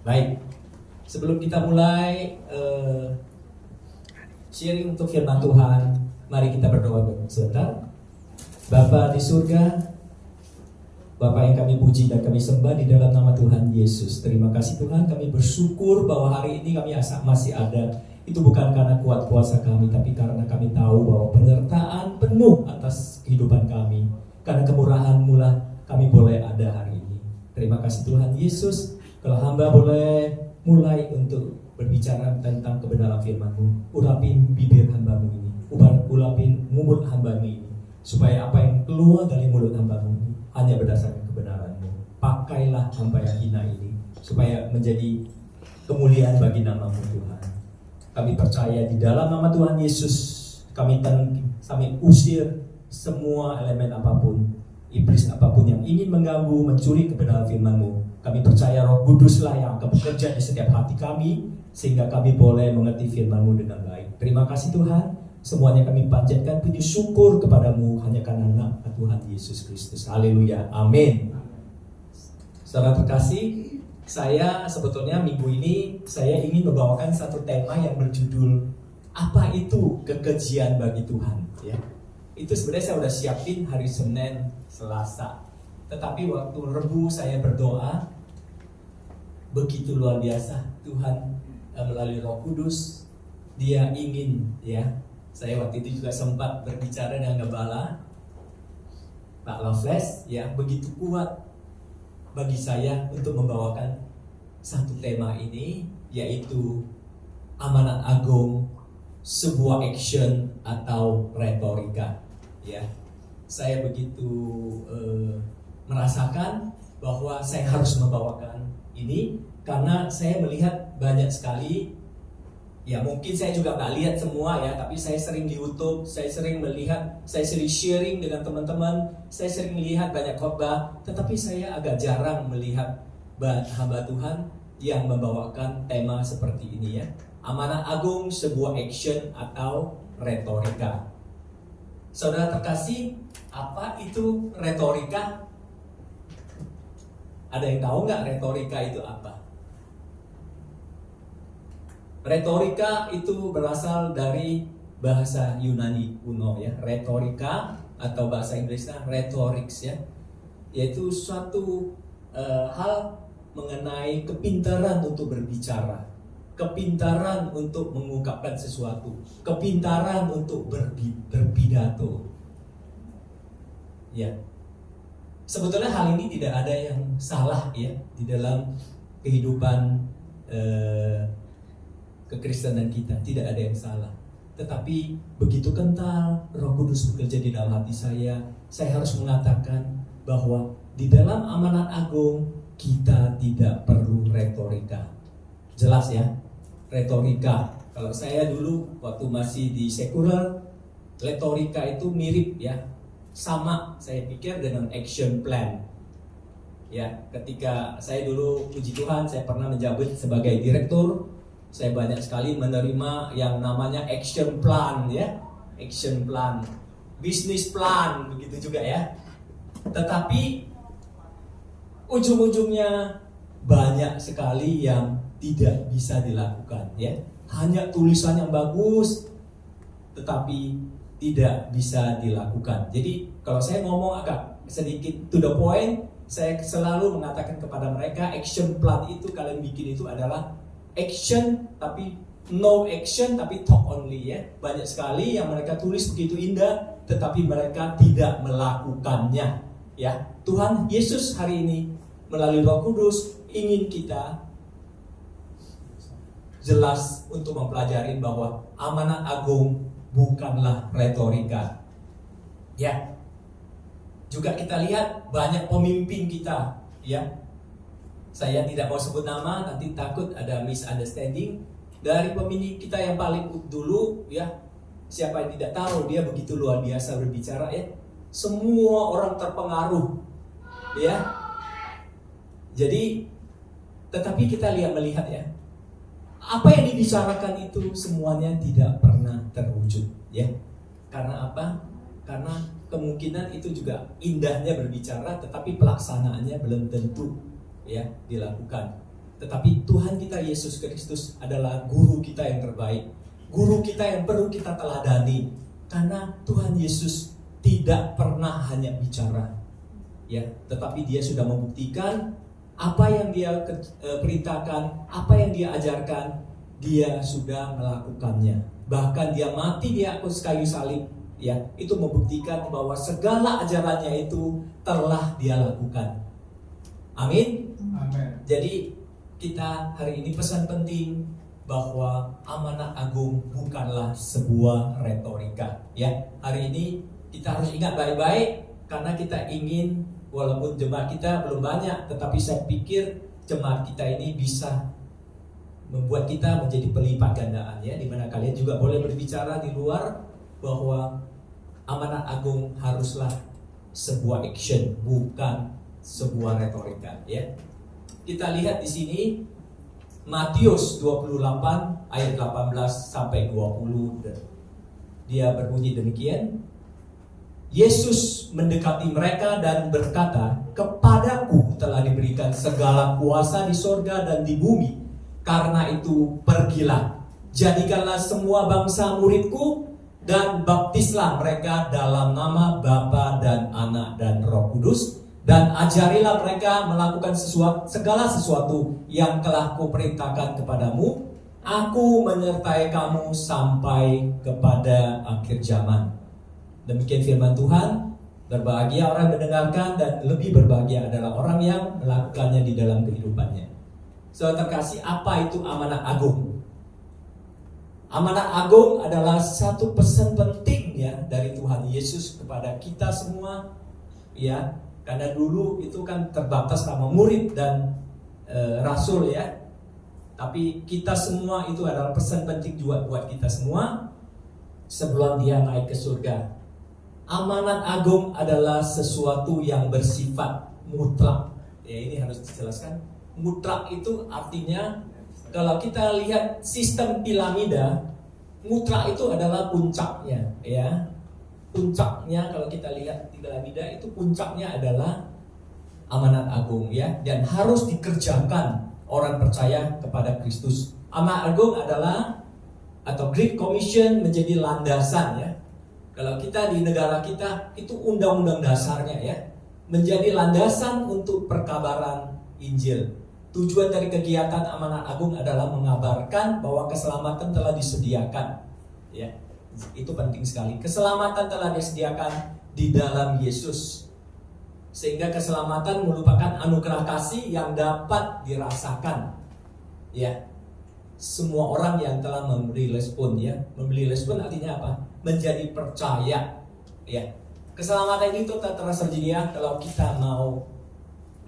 Baik, sebelum kita mulai sharing untuk firman Tuhan, mari kita berdoa sebentar. Bapa di surga, Bapa yang kami puji dan kami sembah di dalam nama Tuhan Yesus. Terima kasih Tuhan, kami bersyukur bahwa hari ini kami masih ada. Itu bukan karena kuat kuasa kami, tapi karena kami tahu bahwa penyertaan penuh atas kehidupan kami. Karena kemurahan-Mu lah kami boleh ada hari ini. Terima kasih Tuhan Yesus. Kalau hamba boleh mulai untuk berbicara tentang kebenaran firman-Mu, urapin bibir hamba-Mu ini, urapin mulut hamba-Mu ini, supaya apa yang keluar dari mulut hamba-Mu ini hanya berdasarkan kebenaran-Mu. Pakailah hamba yang hina ini, supaya menjadi kemuliaan bagi nama-Mu Tuhan. Kami percaya di dalam nama Tuhan Yesus, kami usir semua elemen apapun, iblis apapun yang ingin mengganggu, mencuri kebenaran firman-Mu. Kami percaya Roh Kuduslah yang akan bekerja di setiap hati kami, sehingga kami boleh mengerti firman-Mu dengan baik. Terima kasih Tuhan, semuanya kami panjatkan puji syukur kepadamu hanya karena nama Tuhan Yesus Kristus. Haleluya, amin. Saudara terkasih, saya sebetulnya minggu ini saya ingin membawakan satu tema yang berjudul apa itu kekejian bagi Tuhan, ya. Itu sebenarnya saya udah siapin hari Senin, Selasa. Tetapi waktu Rebu saya berdoa, begitu luar biasa Tuhan melalui Roh Kudus, Dia ingin, ya. Saya waktu itu juga sempat berbicara dengan Gembala Pak Loveless, ya, begitu kuat bagi saya untuk membawakan satu tema ini, yaitu amanat agung, sebuah action atau retorika, ya. Saya begitu merasakan bahwa saya harus membawakan ini karena saya melihat banyak sekali, ya mungkin saya juga nggak lihat semua ya, tapi saya sering di YouTube, saya sering melihat, saya sering sharing dengan teman-teman, saya sering melihat banyak khotbah, tetapi saya agak jarang melihat hamba Tuhan yang membawakan tema seperti ini, ya. Amanat agung, sebuah action atau retorika. Saudara terkasih, apa itu retorika? Ada yang tahu nggak retorika itu apa? Retorika itu berasal dari bahasa Yunani kuno, ya. Retorika atau bahasa Inggrisnya rhetorics, ya, yaitu suatu hal mengenai kepintaran untuk berbicara, kepintaran untuk mengungkapkan sesuatu, kepintaran untuk berpidato, ya. Sebetulnya hal ini tidak ada yang salah, ya, di dalam kehidupan kekristenan kita, tidak ada yang salah. Tetapi begitu kental Roh Kudus bekerja di dalam hati saya harus mengatakan bahwa di dalam amanat agung kita tidak perlu retorika. Jelas, ya, retorika. Kalau saya dulu waktu masih di sekuler, retorika itu mirip, ya, sama saya pikir dengan action plan. Ya, ketika saya dulu, puji Tuhan, saya pernah menjabat sebagai direktur, saya banyak sekali menerima yang namanya action plan, ya, action plan, business plan, begitu juga, ya. Tetapi ujung-ujungnya banyak sekali yang tidak bisa dilakukan, ya. Hanya tulisan yang bagus, tetapi tidak bisa dilakukan. Jadi kalau saya ngomong agak sedikit to the point, saya selalu mengatakan kepada mereka, action plan itu kalian bikin itu adalah action tapi no action, tapi talk only, ya. Banyak sekali yang mereka tulis begitu indah, tetapi mereka tidak melakukannya, ya. Tuhan Yesus hari ini melalui Roh Kudus ingin kita jelas untuk mempelajari bahwa amanat agung bukanlah retorika, ya. Juga kita lihat banyak pemimpin kita, ya. Saya tidak mau sebut nama, nanti takut ada misunderstanding. Dari pemimpin kita yang paling dulu, ya, siapa yang tidak tahu dia begitu luar biasa berbicara, ya. Semua orang terpengaruh, ya. Jadi, tetapi kita melihat, ya, apa yang dibicarakan itu semuanya tidak pernah terwujud, ya. Karena apa? Karena kemungkinan itu juga indahnya berbicara, tetapi pelaksanaannya belum tentu, ya, dilakukan. Tetapi Tuhan kita Yesus Kristus adalah guru kita yang terbaik, guru kita yang perlu kita teladani, karena Tuhan Yesus tidak pernah hanya bicara, ya, tetapi dia sudah membuktikan apa yang dia perintahkan, apa yang dia ajarkan, dia sudah melakukannya. Bahkan dia mati di atas kayu salib, ya, itu membuktikan bahwa segala ajarannya itu telah dia lakukan. Amin. Amin. Jadi kita hari ini pesan penting bahwa amanat agung bukanlah sebuah retorika, ya. Hari ini kita harus ingat baik-baik, karena kita ingin, walaupun jemaat kita belum banyak, tetapi saya pikir jemaat kita ini bisa membuat kita menjadi pelipat gandaan, ya, di mana kalian juga boleh berbicara di luar bahwa amanat agung haruslah sebuah action, bukan sebuah retorika, ya. Kita lihat di sini Matius 28 ayat 18 sampai 20. Dia berbunyi demikian. Yesus mendekati mereka dan berkata, "Kepadaku telah diberikan segala kuasa di sorga dan di bumi. Karena itu pergilah, jadikanlah semua bangsa muridku, dan baptislah mereka dalam nama Bapa dan Anak dan Roh Kudus, dan ajarilah mereka melakukan segala sesuatu yang telah kuperintahkan kepadamu. Aku menyertai kamu sampai kepada akhir zaman." Demikian firman Tuhan. Berbahagia orang yang mendengarkan, dan lebih berbahagia adalah orang yang melakukannya di dalam kehidupannya. Saudara terkasih, apa itu amanat agung? Amanat agung adalah satu pesan penting, ya, dari Tuhan Yesus kepada kita semua, ya. Karena dulu itu kan terbatas sama murid dan rasul, ya. Tapi kita semua itu adalah pesan penting juga buat kita semua sebelum dia naik ke surga. Amanat agung adalah sesuatu yang bersifat mutlak. Ya, ini harus dijelaskan. Mutlak itu artinya, kalau kita lihat sistem piramida, mutlak itu adalah puncaknya, ya. Puncaknya kalau kita lihat di piramida itu puncaknya adalah amanat agung, ya, dan harus dikerjakan orang percaya kepada Kristus. Amanat agung adalah, atau Great Commission, menjadi landasan, ya. Kalau kita di negara kita itu undang-undang dasarnya, ya, menjadi landasan untuk perkabaran Injil. Tujuan dari kegiatan amanat agung adalah mengabarkan bahwa keselamatan telah disediakan, ya. Itu penting sekali. Keselamatan telah disediakan di dalam Yesus, sehingga keselamatan merupakan anugerah kasih yang dapat dirasakan, ya, semua orang yang telah memberi respon, ya. Memberi respon artinya apa? Menjadi percaya, ya. Keselamatan itu tak tersedia kalau kita mau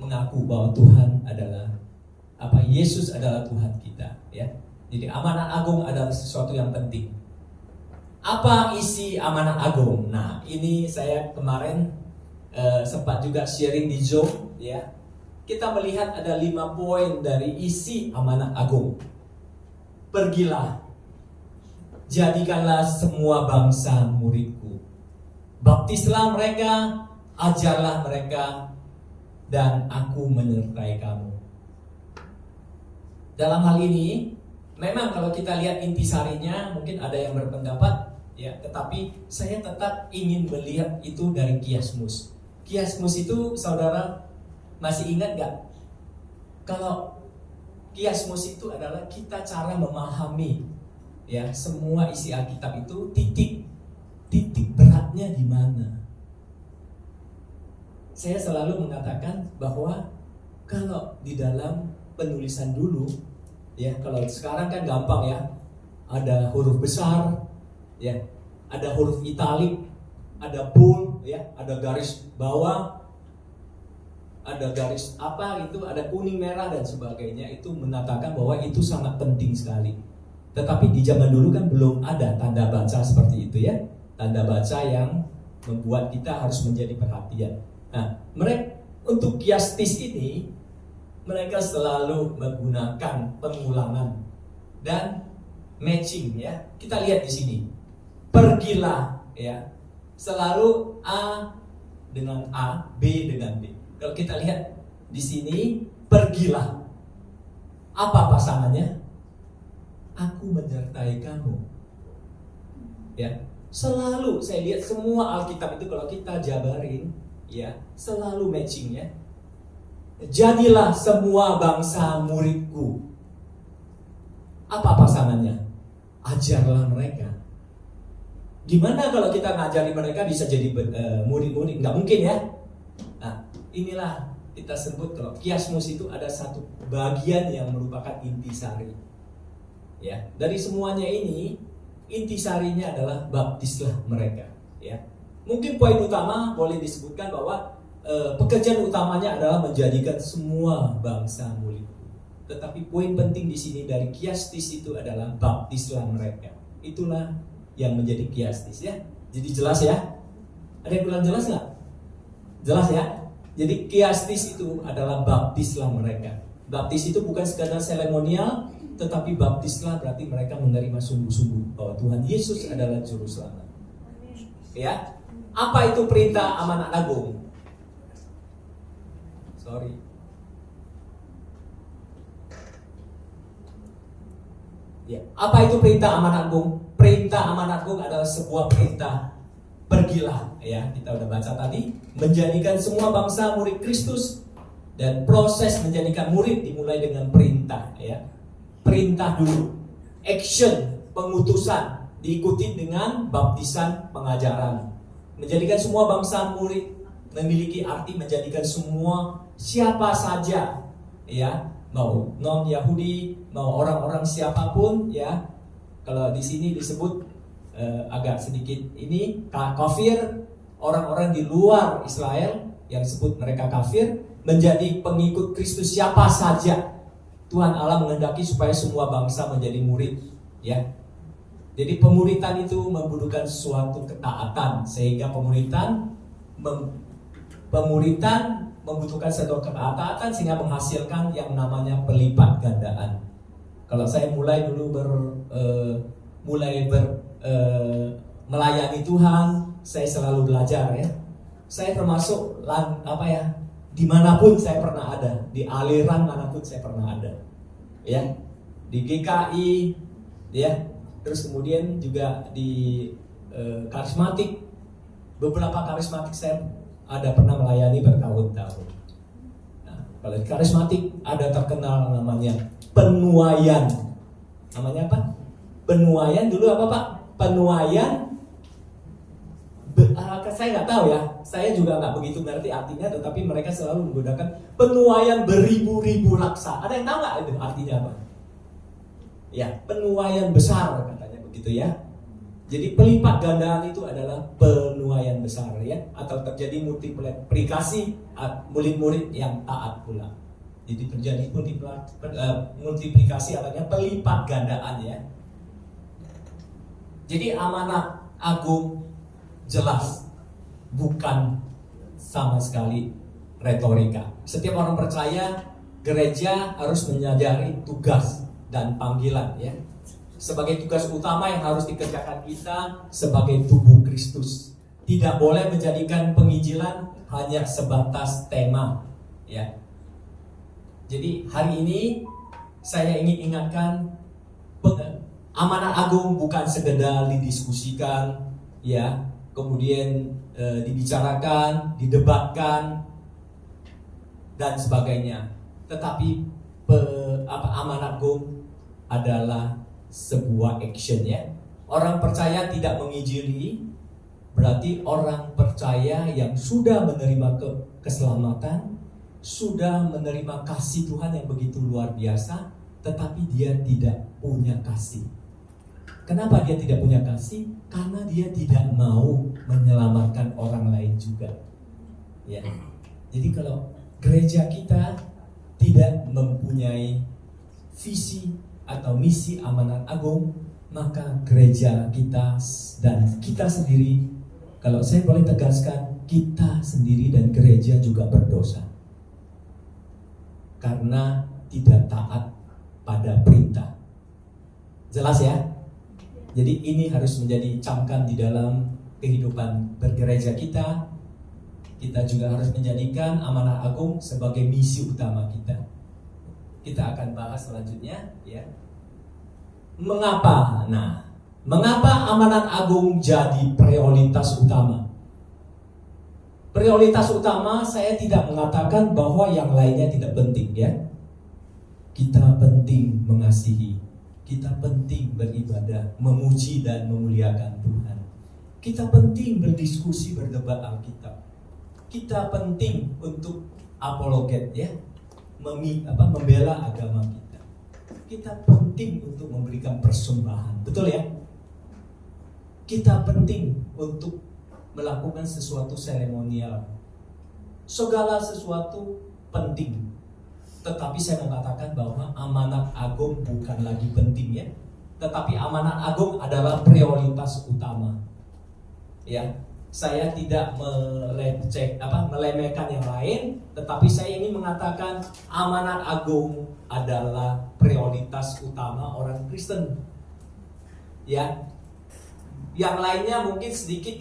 mengaku bahwa Tuhan adalah Yesus adalah Tuhan kita, ya. Jadi amanat agung adalah sesuatu yang penting. Apa isi amanat agung? Nah, ini saya kemarin sempat juga sharing di Zoom, ya. Kita melihat ada 5 poin dari isi amanat agung. Pergilah, jadikanlah semua bangsa muridku, baptislah mereka, ajarlah mereka, dan aku menyertai kamu. Dalam hal ini, memang kalau kita lihat intisarinya, mungkin ada yang berpendapat, ya, tetapi saya tetap ingin melihat itu dari kiasmus. Kiasmus itu, saudara masih ingat gak? Kalau kiasmus itu adalah kita cara memahami, ya, semua isi Alkitab itu titik beratnya di mana. Saya selalu mengatakan bahwa kalau di dalam penulisan dulu, ya, kalau sekarang kan gampang, ya, ada huruf besar, ya, ada huruf italik, ada bold, ya, ada garis bawah, ada garis apa itu, ada kuning merah dan sebagainya. Itu menandakan bahwa itu sangat penting sekali. Tetapi di zaman dulu kan belum ada tanda baca seperti itu, ya, tanda baca yang membuat kita harus menjadi perhatian. Nah, mereka untuk kiastis ini mereka selalu menggunakan pengulangan dan matching, ya. Kita lihat di sini. Pergilah, ya. Selalu A dengan A, B dengan B. Kalau kita lihat di sini, pergilah. Apa pasangannya? Aku menyertai kamu. Ya, selalu saya lihat semua Alkitab itu kalau kita jabarin, ya, selalu matchingnya. Jadilah semua bangsa muridku. Apa pasangannya? Ajarlah mereka. Gimana kalau kita ngajari mereka bisa jadi murid-murid? Nggak mungkin ya. Nah, inilah kita sebut kalau kiasmus itu ada satu bagian yang merupakan intisari. Ya, dari semuanya ini intisarinya adalah baptislah mereka. Ya, mungkin poin utama boleh disebutkan bahwa pekerjaan utamanya adalah menjadikan semua bangsa murid. Tetapi poin penting di sini dari kiastis itu adalah baptislah mereka. Itulah yang menjadi kiastis ya. Jadi jelas ya? Ada yang bilang jelas nggak? Jelas ya? Jadi kiastis itu adalah baptislah mereka. Baptis itu bukan sekadar seremonial, tetapi baptislah berarti mereka menerima sungguh-sungguh bahwa Tuhan Yesus adalah juru selamat. Ya? Apa itu perintah amanat agung? Sorry. Ya, apa itu perintah amanat agung? Perintah amanat agung adalah sebuah perintah. Pergilah, ya, kita udah baca tadi, menjadikan semua bangsa murid Kristus, dan proses menjadikan murid dimulai dengan perintah, ya. Perintah dulu, action, pengutusan, diikuti dengan baptisan, pengajaran. Menjadikan semua bangsa murid memiliki arti menjadikan semua siapa saja, ya, mau non Yahudi, mau orang-orang siapapun, ya. Kalau di sini disebut agak sedikit ini kafir, orang-orang di luar Israel yang disebut mereka kafir menjadi pengikut Kristus siapa saja. Tuhan Allah menghendaki supaya semua bangsa menjadi murid, ya. Jadi pemuritan itu membutuhkan suatu ketaatan, sehingga pemuritan membutuhkan satu ketaatan sehingga menghasilkan yang namanya pelipat gandaan. Kalau saya mulai dulu melayani Tuhan, saya selalu belajar ya. Saya termasuk dimanapun saya pernah ada, di aliran manapun saya pernah ada, ya, di GKI, ya, terus kemudian juga di karismatik. Beberapa karismatik saya ada pernah melayani bertahun-tahun. Nah, kalau di karismatik ada terkenal namanya penuaian. Namanya apa? Penuaian dulu apa Pak? Penuaian. Saya nggak tahu ya. Saya juga nggak begitu ngerti artinya, tetapi mereka selalu menggunakan penuaian beribu-ribu laksa. Ada yang tahu nggak itu artinya apa? Ya, penuaian besar katanya begitu ya. Jadi pelipat gandaan itu adalah penuaian besar ya, atau terjadi multiplikasi murid-murid yang taat pula. Jadi terjadi multiplikasi artinya pelipat gandaan ya. Jadi amanat agung jelas, bukan sama sekali retorika. Setiap orang percaya gereja harus menyadari tugas dan panggilan ya. Sebagai tugas utama yang harus dikerjakan kita sebagai tubuh Kristus. Tidak boleh menjadikan penginjilan hanya sebatas tema, ya. Jadi hari ini saya ingin ingatkan, amanat agung bukan sekedar didiskusikan, ya, kemudian dibicarakan, didebatkan dan sebagainya. Tetapi amanat agung adalah sebuah action ya. Orang percaya tidak menginjili berarti orang percaya yang sudah menerima keselamatan, sudah menerima kasih Tuhan yang begitu luar biasa, tetapi dia tidak punya kasih. Kenapa dia tidak punya kasih? Karena dia tidak mau menyelamatkan orang lain juga. Ya. Jadi kalau gereja kita tidak mempunyai visi atau misi amanat agung, maka gereja kita dan kita sendiri, kalau saya boleh tegaskan, kita sendiri dan gereja juga berdosa karena tidak taat pada perintah. Jelas ya? Jadi ini harus menjadi camkan di dalam kehidupan bergereja kita. Kita juga harus menjadikan amanat agung sebagai misi utama kita. kita akan bahas selanjutnya, ya. Mengapa? Nah, mengapa amanat agung jadi prioritas utama? Prioritas utama, saya tidak mengatakan bahwa yang lainnya tidak penting, ya. Kita penting mengasihi, kita penting beribadah, memuji dan memuliakan Tuhan. Kita penting berdiskusi, berdebat Alkitab. Kita penting untuk apologet, ya, membela agama kita. Kita penting untuk memberikan persembahan, betul ya? Kita penting untuk melakukan sesuatu seremonial. Segala sesuatu penting. Tetapi saya mengatakan bahwa amanat agung bukan lagi penting, ya. Tetapi amanat agung adalah prioritas utama. Ya, saya tidak melemehkan yang lain, tetapi saya ingin mengatakan amanat agung adalah prioritas utama orang Kristen. Ya. Yang lainnya mungkin sedikit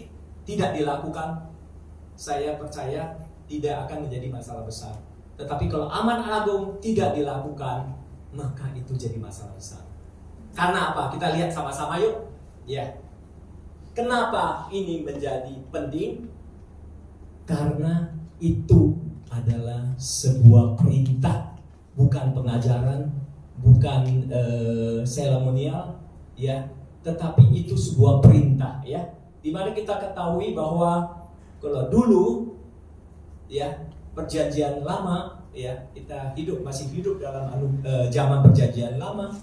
tidak dilakukan, saya percaya tidak akan menjadi masalah besar. Tetapi kalau amanat agung tidak dilakukan, maka itu jadi masalah besar. Karena apa? Kita lihat sama-sama yuk. Ya. Kenapa ini menjadi penting? Karena itu adalah sebuah perintah, bukan pengajaran, bukan seremonial, ya, tetapi itu sebuah perintah, ya. Di mana kita ketahui bahwa kalau dulu, ya, perjanjian lama, ya, kita masih hidup dalam zaman perjanjian lama,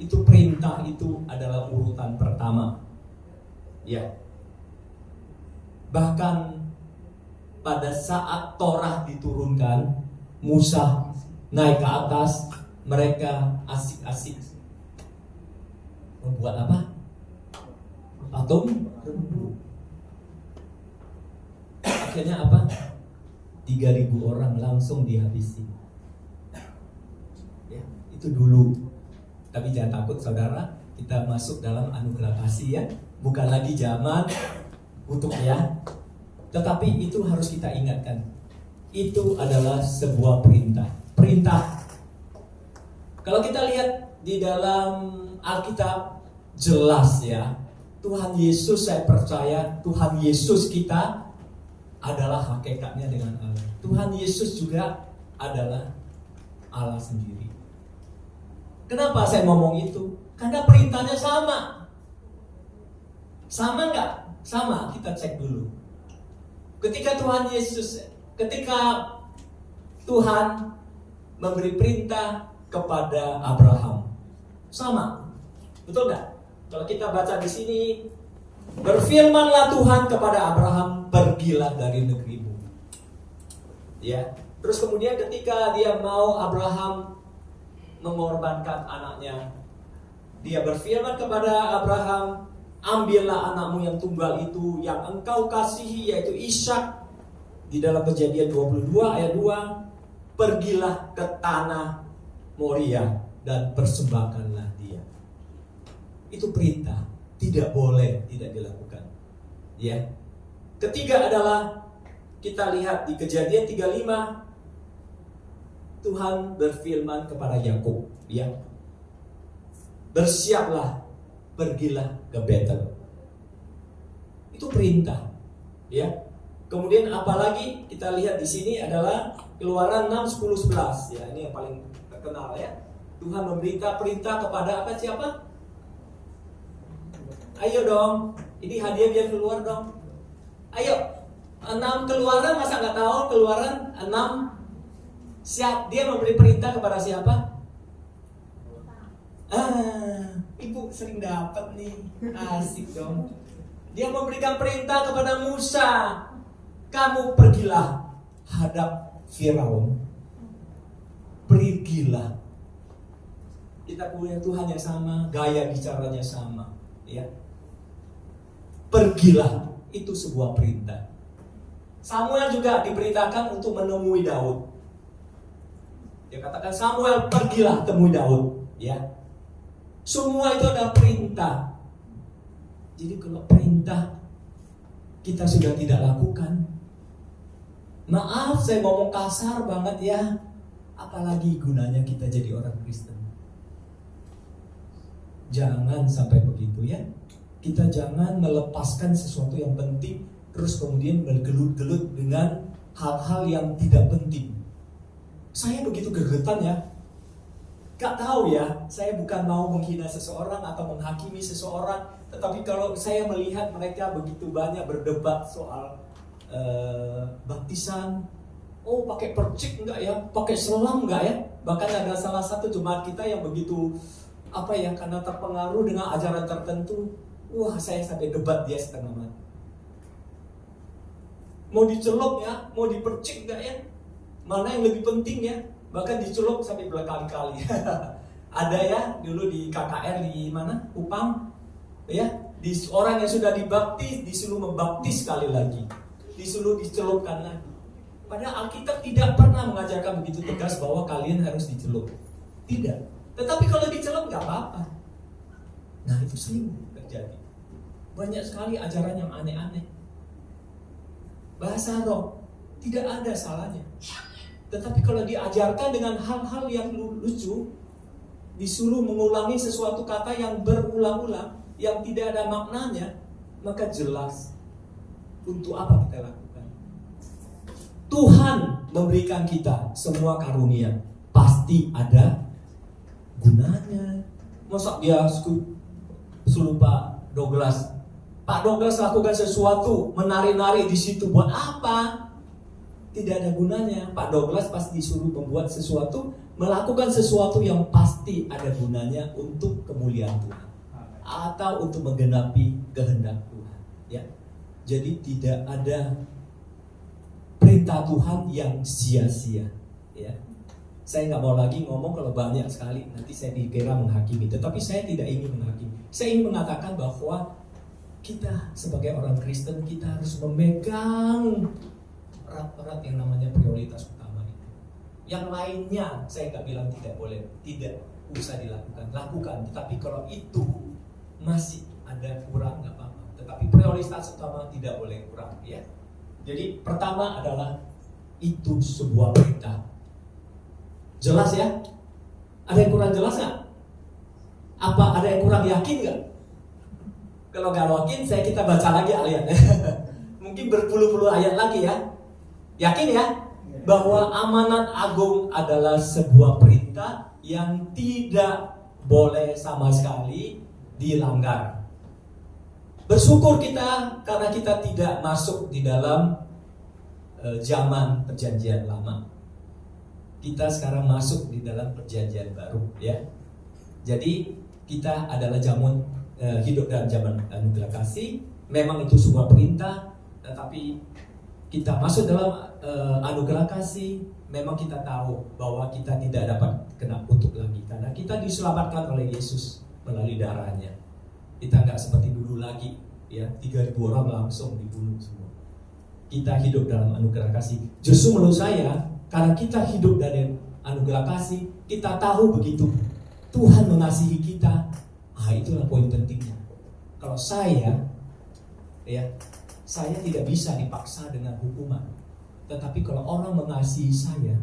itu perintah itu adalah urutan pertama. Ya. Bahkan pada saat Torah diturunkan, Musa naik ke atas, mereka asik-asik membuat apa? Patung rembu. Akhirnya apa? 3.000 orang langsung dihabisi. Ya, itu dulu. Tapi jangan takut saudara, kita masuk dalam anugerah kasih, ya. Bukan lagi zaman kutuk, ya. Tetapi itu harus kita ingatkan. Itu adalah sebuah perintah. Perintah. Kalau kita lihat di dalam Alkitab jelas, ya. Tuhan Yesus, saya percaya Tuhan Yesus kita adalah hakikatnya dengan Allah. Tuhan Yesus juga adalah Allah sendiri. Kenapa saya ngomong itu? Karena perintahnya sama. Sama nggak? Sama, kita cek dulu. Ketika Tuhan memberi perintah kepada Abraham, sama, betul nggak? Kalau kita baca di sini, berfirmanlah Tuhan kepada Abraham, pergilah dari negerimu. Ya, terus kemudian ketika dia mau Abraham mengorbankan anaknya, dia berfirman kepada Abraham, ambillah anakmu yang tunggal itu yang engkau kasihi, yaitu Ishak. Di dalam Kejadian 22 ayat 2, pergilah ke tanah Moria dan persembahkanlah dia. Itu perintah, tidak boleh tidak dilakukan. Ya. Ketiga adalah kita lihat di Kejadian 35, Tuhan berfirman kepada Yakub, ya, bersiaplah, pergilah ke Betel. Itu perintah, ya. Kemudian apalagi kita lihat di sini adalah Keluaran 6, 10, 11, ya, ini yang paling terkenal, ya. Tuhan memerintah perintah kepada siapa? Ayo dong, ini hadiah biar keluar dong. Ayo, 6 Keluaran, masa nggak tahu Keluaran 6? Dia memberi perintah kepada siapa? Ibu sering dapat nih, asik dong. Dia memberikan perintah kepada Musa, kamu pergilah hadap Firaun. Pergilah. Kita punya Tuhan yang sama, gaya bicaranya sama, ya. Pergilah, itu sebuah perintah. Samuel juga diperintahkan untuk menemui Daud. Dia katakan, Samuel, pergilah temui Daud, ya. Semua itu adalah perintah. Jadi kalau perintah kita sudah tidak lakukan, maaf saya ngomong kasar banget, ya, apalagi gunanya kita jadi orang Kristen? Jangan sampai begitu ya. Kita jangan melepaskan sesuatu yang penting terus kemudian bergelut-gelut dengan hal-hal yang tidak penting. Saya begitu gregetan ya. Gak tahu ya, saya bukan mau menghina seseorang atau menghakimi seseorang, tetapi kalau saya melihat mereka begitu banyak berdebat soal baptisan, oh pakai percik enggak ya, pakai selam enggak ya, bahkan ada salah satu jemaat kita yang begitu karena terpengaruh dengan ajaran tertentu, wah saya sampai debat dia setengah mati. Mau dicelup ya, mau dipercik enggak ya, mana yang lebih penting ya. Bahkan dicelup sampai berkali-kali. Ada ya dulu di KKR di mana? Kupang. Ya, orang yang sudah dibaptis disuruh membaptis sekali lagi. Disuruh dicelupkan lagi. Padahal Alkitab tidak pernah mengajarkan begitu tegas bahwa kalian harus dicelup. Tidak. Tetapi kalau dicelup nggak apa-apa. Nah itu sering terjadi. Banyak sekali ajaran yang aneh-aneh. Bahasa roh tidak ada salahnya. Tetapi kalau diajarkan dengan hal-hal yang lucu, disuruh mengulangi sesuatu kata yang berulang-ulang, yang tidak ada maknanya, maka jelas untuk apa kita lakukan. Tuhan memberikan kita semua karunia, pasti ada gunanya. Masa dia suruh Pak Douglas lakukan sesuatu, menari-nari di situ buat apa? Tidak ada gunanya. Pak Douglas pasti disuruh membuat sesuatu, melakukan sesuatu yang pasti ada gunanya untuk kemuliaan Tuhan atau untuk menggenapi kehendak Tuhan. Ya, jadi tidak ada perintah Tuhan yang sia-sia. Ya, saya nggak mau lagi ngomong kalau banyak sekali nanti saya dikira menghakimi. Tetapi saya tidak ingin menghakimi. Saya ingin mengatakan bahwa kita sebagai orang Kristen kita harus memegang erat-erat yang namanya prioritas utama itu. Yang lainnya saya nggak bilang tidak boleh, tidak usah dilakukan, lakukan. Tetapi kalau itu masih ada kurang nggak apa-apa. Tetapi prioritas utama tidak boleh kurang, ya. Jadi pertama adalah itu sebuah perintah. Jelas ya? Ada yang kurang jelas nggak? Apa ada yang kurang yakin nggak? Kalau nggak yakin, kita baca lagi ayatnya. Mungkin berpuluh-puluh ayat lagi ya. Yakin ya bahwa amanat agung adalah sebuah perintah yang tidak boleh sama sekali dilanggar. Bersyukur kita karena kita tidak masuk di dalam zaman perjanjian lama. Kita sekarang masuk di dalam perjanjian baru, ya. Jadi kita adalah hidup dalam zaman anugerah kasih. Memang itu sebuah perintah, tetapi kita masuk dalam anugerah kasih, memang kita tahu bahwa kita tidak dapat kena kutuk lagi karena kita diselamatkan oleh Yesus melalui darahnya. Kita nggak seperti dulu lagi, ya 3.000 orang langsung dibunuh semua. Kita hidup dalam anugerah kasih. Justru menurut saya, karena kita hidup dari anugerah kasih, kita tahu begitu Tuhan mengasihi kita. Itulah poin pentingnya. Kalau saya tidak bisa dipaksa dengan hukuman. Tetapi kalau orang mengasihi saya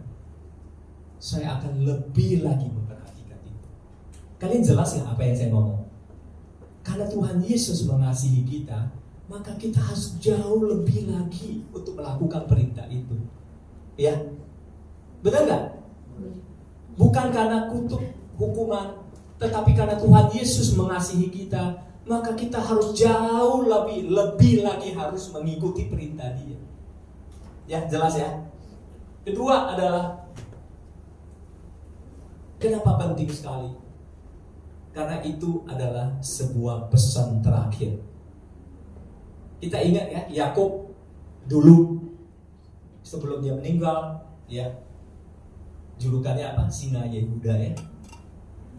akan lebih lagi memperhatikan itu. Kalian jelas ya apa yang saya ngomong? Karena Tuhan Yesus mengasihi kita, maka kita harus jauh lebih lagi untuk melakukan perintah itu. Ya, benar nggak? Bukan karena kutuk hukuman, tetapi karena Tuhan Yesus mengasihi kita, maka kita harus jauh lebih lagi harus mengikuti perintah Dia. Ya, jelas ya. Kedua adalah kenapa penting sekali? Karena itu adalah sebuah pesan terakhir. Kita ingat ya, Yakub dulu sebelum dia meninggal, ya julukannya apa? Singa Yehuda, ya.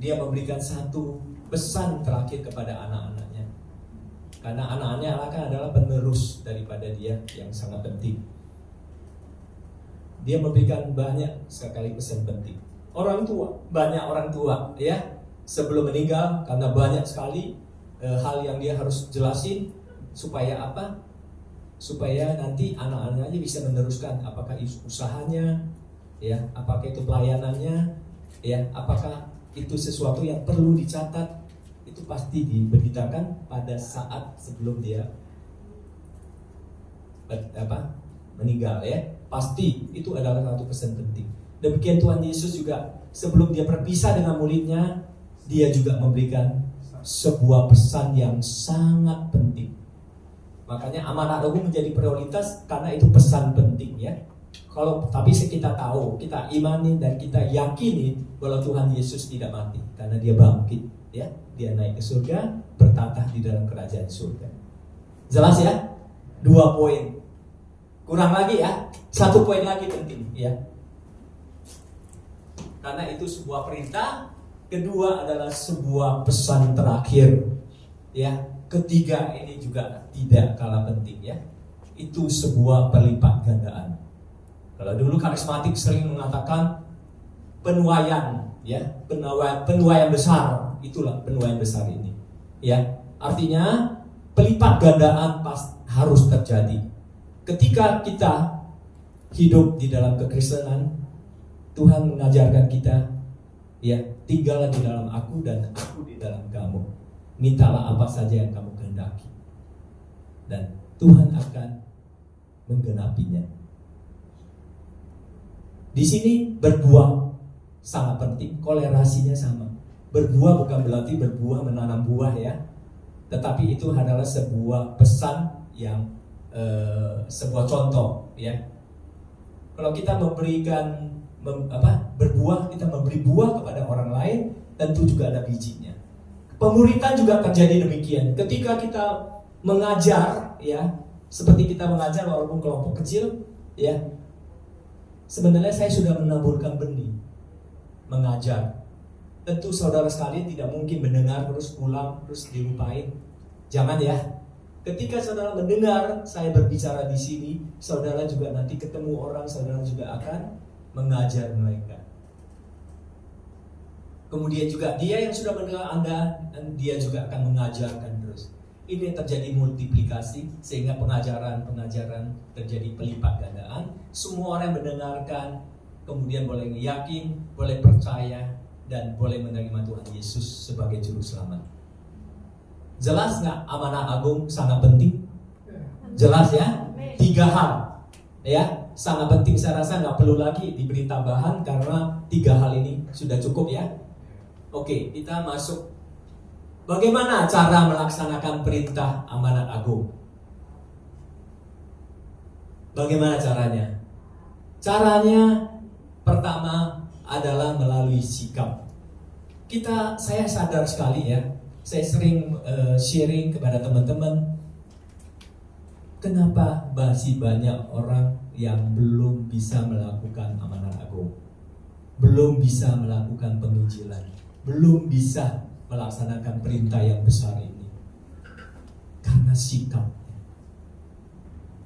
Dia memberikan satu pesan terakhir kepada anak-anaknya. Karena anak-anaknya adalah penerus daripada dia yang sangat penting. Dia memberikan banyak sekali pesan penting. Banyak orang tua, ya, sebelum meninggal karena banyak sekali hal yang dia harus jelasin supaya apa? Supaya nanti anak-anaknya bisa meneruskan apakah usahanya, ya, apakah itu pelayanannya, ya, apakah itu sesuatu yang perlu dicatat, itu pasti diberitakan pada saat sebelum dia meninggal, ya. Pasti itu adalah satu pesan penting. Demikian Tuhan Yesus juga sebelum dia berpisah dengan muridnya, dia juga memberikan sebuah pesan yang sangat penting. Makanya amanat agung menjadi prioritas karena itu pesan penting, ya. Tapi kita tahu, kita imani dan kita yakini bahwa Tuhan Yesus tidak mati karena dia bangkit, ya. Dia naik ke surga, bertatah di dalam kerajaan surga. Jelas, ya? 2 poin. Kurang lagi, ya. 1 poin lagi penting, ya. Karena itu sebuah perintah. Kedua adalah sebuah pesan terakhir, ya. Ketiga ini juga tidak kalah penting, ya. Itu sebuah pelipat gandaan. Kalau dulu karismatik sering mengatakan penuaian, ya, penuaian besar, itulah penuaian besar ini, ya. Artinya pelipat gandaan harus terjadi. Ketika kita hidup di dalam kekristenan, Tuhan mengajarkan kita, ya, tinggallah di dalam aku dan aku di dalam kamu. Mintalah apa saja yang kamu kehendaki, dan Tuhan akan menggenapinya. Di sini berbuah sangat penting, kolerasinya sama. Berbuah bukan berarti berbuah menanam buah, ya, tetapi itu adalah sebuah pesan yang sebuah contoh, ya. Kalau kita berbuah, kita memberi buah kepada orang lain, tentu juga ada bijinya. Pemuritan juga terjadi demikian. Ketika kita mengajar, ya, seperti kita mengajar walaupun kelompok kecil, ya, sebenarnya saya sudah menaburkan benih, mengajar. Tentu saudara sekalian tidak mungkin mendengar terus pulang terus dilupain. Jangan, ya. Ketika saudara mendengar saya berbicara di sini, saudara juga nanti ketemu orang, saudara juga akan mengajar mereka. Kemudian juga dia yang sudah mendengar Anda, dan dia juga akan mengajarkan terus. Ini terjadi multiplikasi sehingga pengajaran terjadi pelipat gandaan. Semua orang yang mendengarkan kemudian boleh yakin, boleh percaya, dan boleh menerima Tuhan Yesus sebagai juru selamat. Jelas nggak amanat agung sangat penting? Jelas, ya? 3 hal, ya, sangat penting. Saya rasa nggak perlu lagi diberi tambahan karena 3 hal ini sudah cukup, ya. Oke, kita masuk. Bagaimana cara melaksanakan perintah amanat agung? Bagaimana caranya? Caranya pertama adalah melalui sikap. Saya sadar sekali, ya. Saya sering sharing kepada teman-teman, kenapa masih banyak orang yang belum bisa melakukan amanat agung, belum bisa melakukan penginjilan, belum bisa melaksanakan perintah yang besar ini? Karena sikap.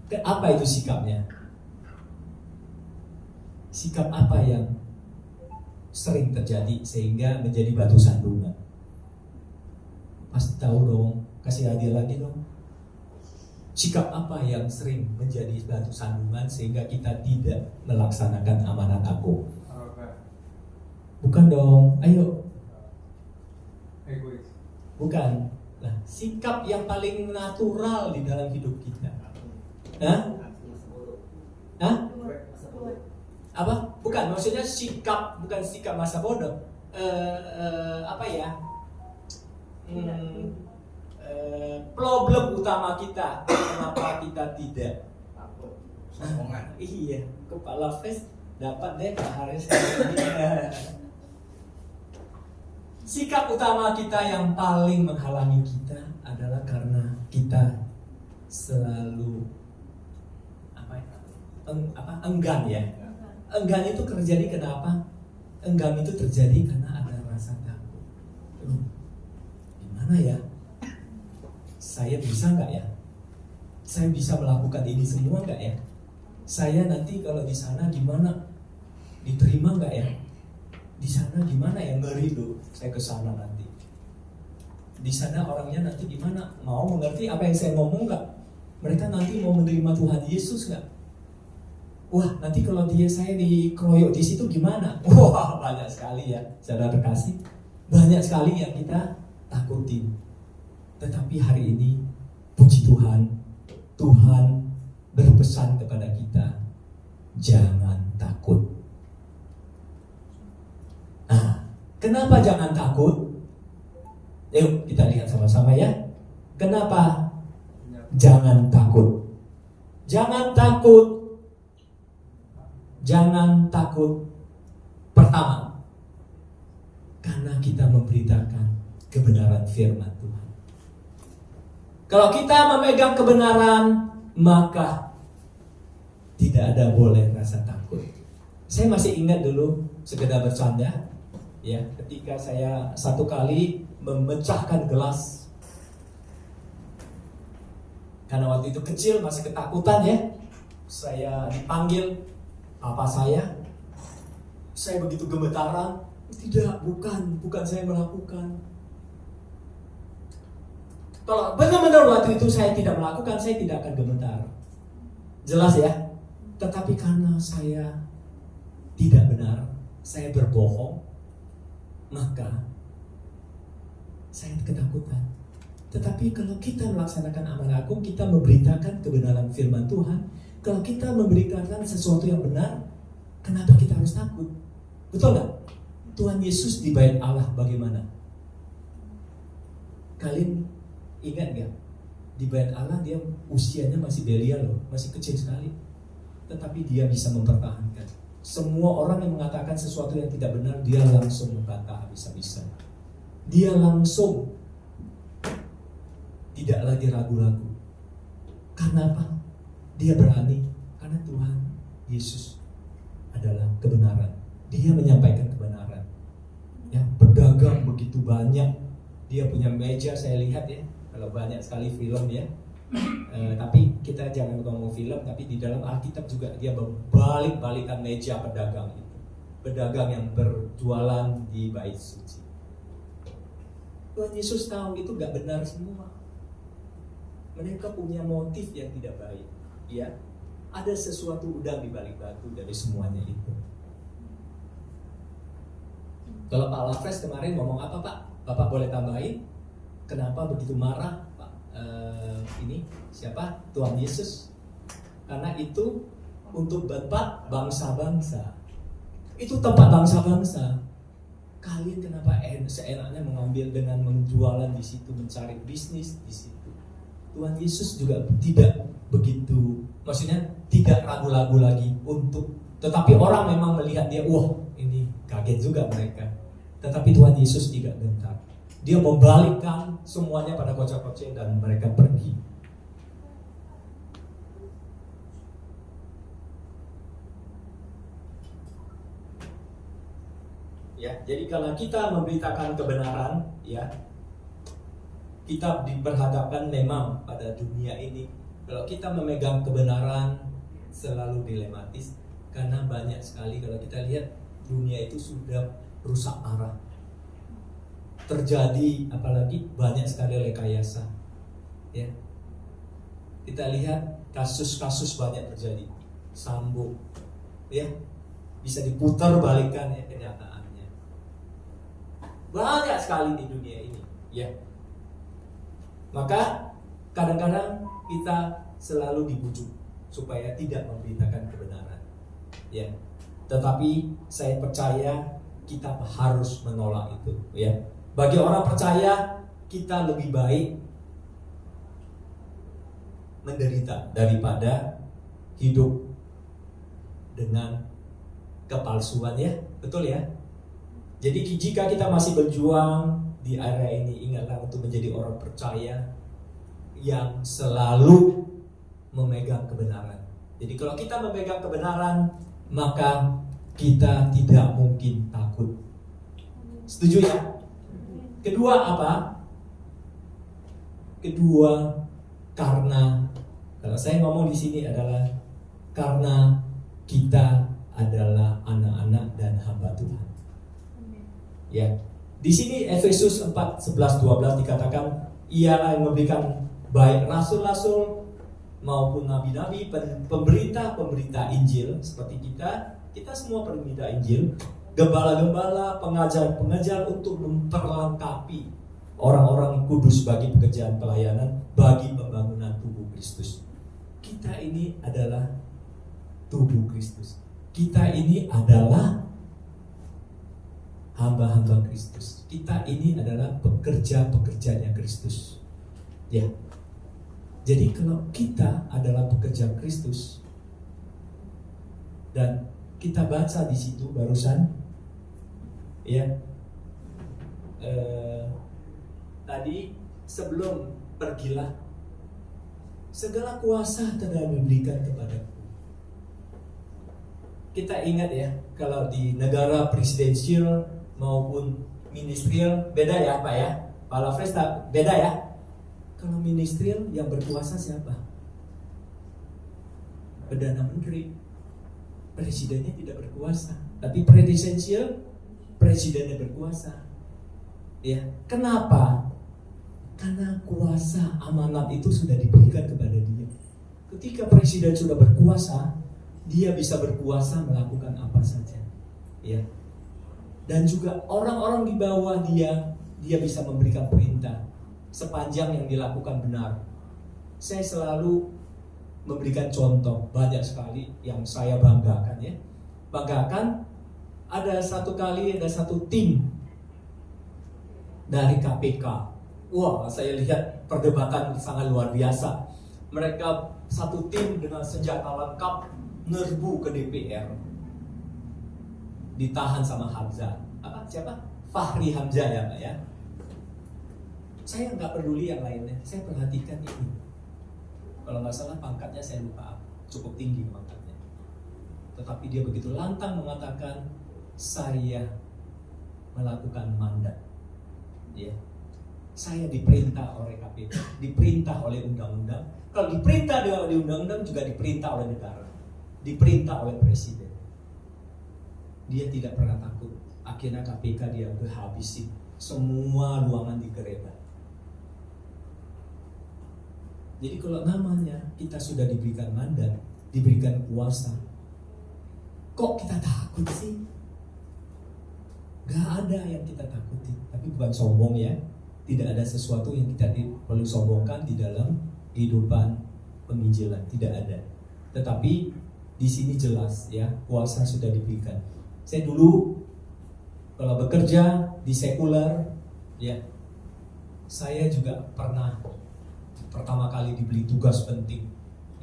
Apa itu sikapnya? Sikap apa yang sering terjadi sehingga menjadi batu sandungan? Pasti tahu dong, kasih hadiah lagi dong. Sikap apa yang sering menjadi batu sandungan sehingga kita tidak melaksanakan amanat agung? Bukan dong, ayo. Egois. Bukan. Nah, sikap yang paling natural di dalam hidup kita. Hah? Apa? Bukan, maksudnya sikap, bukan sikap masa bodoh. Problem utama kita, kenapa kita tidak? Sombongan. Iya, kepala face dapat deh Pak Haris. Sikap utama kita yang paling menghalangi kita adalah karena kita selalu enggan, ya. Enggan itu terjadi kenapa? Enggan itu terjadi karena ada rasa takut. Gimana ya? Saya bisa nggak ya? Saya bisa melakukan ini semua nggak ya? Saya nanti kalau di sana gimana? Diterima nggak ya? Di sana gimana ya? Ngeri tuh, saya ke sana nanti. Di sana orangnya nanti gimana? Mau mengerti apa yang saya ngomong nggak? Mereka nanti mau menerima Tuhan Yesus nggak? Wah, nanti kalau saya dikeroyok di situ gimana? Wah, banyak sekali ya, saudara kasih. Banyak sekali yang kita takutin. Tetapi hari ini, puji Tuhan, Tuhan berpesan kepada kita, jangan takut. Nah, kenapa jangan takut? Yuk kita lihat sama-sama ya. Kenapa jangan takut? Jangan takut. Jangan takut. Pertama, karena kita memberitakan kebenaran firman Tuhan. Kalau kita memegang kebenaran, maka tidak ada boleh rasa takut. Saya masih ingat dulu, sekedar bercanda, ya, ketika saya satu kali memecahkan gelas. Karena waktu itu kecil, masih ketakutan ya. Saya dipanggil papa saya begitu gemetaran. Tidak, bukan saya melakukan. Kalau benar-benar waktu itu saya tidak melakukan, saya tidak akan gemetar. Jelas ya? Tetapi karena saya tidak benar, saya berbohong, maka saya ketakutan. Tetapi kalau kita melaksanakan amanah agung, kita memberitakan kebenaran firman Tuhan. Kalau kita memberitakan sesuatu yang benar, kenapa kita harus takut? Betul nggak? Tuhan Yesus di bait Allah bagaimana? Kalian ingat nggak? Di bait Allah dia usianya masih belia loh, masih kecil sekali. Tetapi dia bisa mempertahankan. Semua orang yang mengatakan sesuatu yang tidak benar, dia langsung membantah habis-habisan. Dia langsung tidak lagi ragu-ragu. Karena apa? Dia berani karena Tuhan Yesus adalah kebenaran. Dia menyampaikan kebenaran. Ya, berdagang begitu banyak. Dia punya meja, saya lihat ya. Kalau banyak sekali film ya. Tapi kita jangan ngomong film, tapi di dalam Alkitab juga dia balik-balikan meja pedagang itu. Pedagang yang berjualan di bait suci. Tuhan Yesus tahu itu gak benar semua. Mereka punya motif yang tidak baik. Ya, ada sesuatu udang di balik batu dari semuanya itu. Kalau Pak Lafres kemarin ngomong apa Pak? Bapak boleh tambahin? Kenapa begitu marah Pak? Ini siapa? Tuhan Yesus. Karena itu untuk tempat bangsa-bangsa. Itu tempat bangsa-bangsa. Kalian kenapa seenaknya mengambil dengan menjualan di situ, mencari bisnis di situ? Tuhan Yesus juga tidak begitu, maksudnya tidak ragu-ragu lagi untuk, tetapi orang memang melihat dia, wah ini kaget juga mereka. Tetapi Tuhan Yesus tidak gentar. Dia membalikkan semuanya pada kocak-kocak dan mereka pergi. Ya, jadi kalau kita memberitakan kebenaran, ya, kita diperhadapkan memang pada dunia ini. Kalau kita memegang kebenaran selalu dilematis, karena banyak sekali kalau kita lihat dunia itu sudah rusak parah. Terjadi apalagi banyak sekali rekayasa. Ya. Kita lihat kasus-kasus banyak terjadi. Sambo, ya, bisa diputar balikan ya kenyataannya. Banyak sekali di dunia ini, ya. Maka kadang-kadang kita selalu dibujuk supaya tidak memberitakan kebenaran. Ya. Tetapi saya percaya kita harus menolak itu, ya. Bagi orang percaya, kita lebih baik menderita daripada hidup dengan kepalsuan, ya. Betul ya? Jadi jika kita masih berjuang di area ini, ingatlah untuk menjadi orang percaya yang selalu memegang kebenaran. Jadi kalau kita memegang kebenaran, maka kita tidak mungkin takut. Setuju ya? Kedua apa? Kedua, karena kalau saya ngomong di sini adalah karena kita adalah anak-anak dan hamba Tuhan. Ya. Di sini Efesus 4:11-12 dikatakan ialah yang memberikan baik rasul-rasul maupun nabi-nabi, pemberita Injil seperti kita semua pemberita Injil, gembala-gembala, pengajar-pengajar untuk memperlengkapi orang-orang kudus bagi pekerjaan pelayanan, bagi pembangunan tubuh Kristus. Kita ini adalah tubuh Kristus. Kita ini adalah hamba-hamba Kristus. Kita ini adalah pekerja-pekerjanya Kristus. Ya. Jadi kalau kita adalah pekerja Kristus dan kita baca di situ barusan, ya, tadi sebelum pergilah, segala kuasa telah diberikan kepadaku. Kita ingat ya, kalau di negara presidensial maupun ministerial beda ya Pak ya, Pak Lafres beda ya. Kalau ministerial yang berkuasa siapa? Perdana Menteri. Presidennya tidak berkuasa, tapi presidensial presidennya berkuasa. Ya, kenapa? Karena kuasa amanat itu sudah diberikan kepada dia. Ketika presiden sudah berkuasa, dia bisa berkuasa melakukan apa saja. Ya. Dan juga orang-orang di bawah dia bisa memberikan perintah sepanjang yang dilakukan benar. Saya selalu memberikan contoh banyak sekali yang saya banggakan ya. Banggakan ada satu tim dari KPK. Wah, saya lihat perdebatan sangat luar biasa. Mereka satu tim dengan senjata lengkap nerbu ke DPR. Ditahan sama Hamzah. Siapa? Fahri Hamzah ya Pak ya. Saya nggak peduli yang lainnya, saya perhatikan ini. Kalau nggak salah pangkatnya saya lupa, cukup tinggi pangkatnya. Tetapi dia begitu lantang mengatakan, saya melakukan mandat. Ya. Saya diperintah oleh KPK, diperintah oleh undang-undang. Kalau diperintah oleh undang-undang juga diperintah oleh negara, diperintah oleh presiden. Dia tidak pernah takut. Akhirnya KPK dia habisi semua ruangan digeledah. Jadi kalau namanya kita sudah diberikan mandat, diberikan kuasa, kok kita takut sih? Gak ada yang kita takuti. Tapi bukan sombong ya. Tidak ada sesuatu yang kita perlu sombongkan di dalam kehidupan penginjilan. Tidak ada. Tetapi di sini jelas ya, kuasa sudah diberikan. Saya dulu kalau bekerja di sekuler, ya, saya juga pernah pertama kali diberi tugas penting.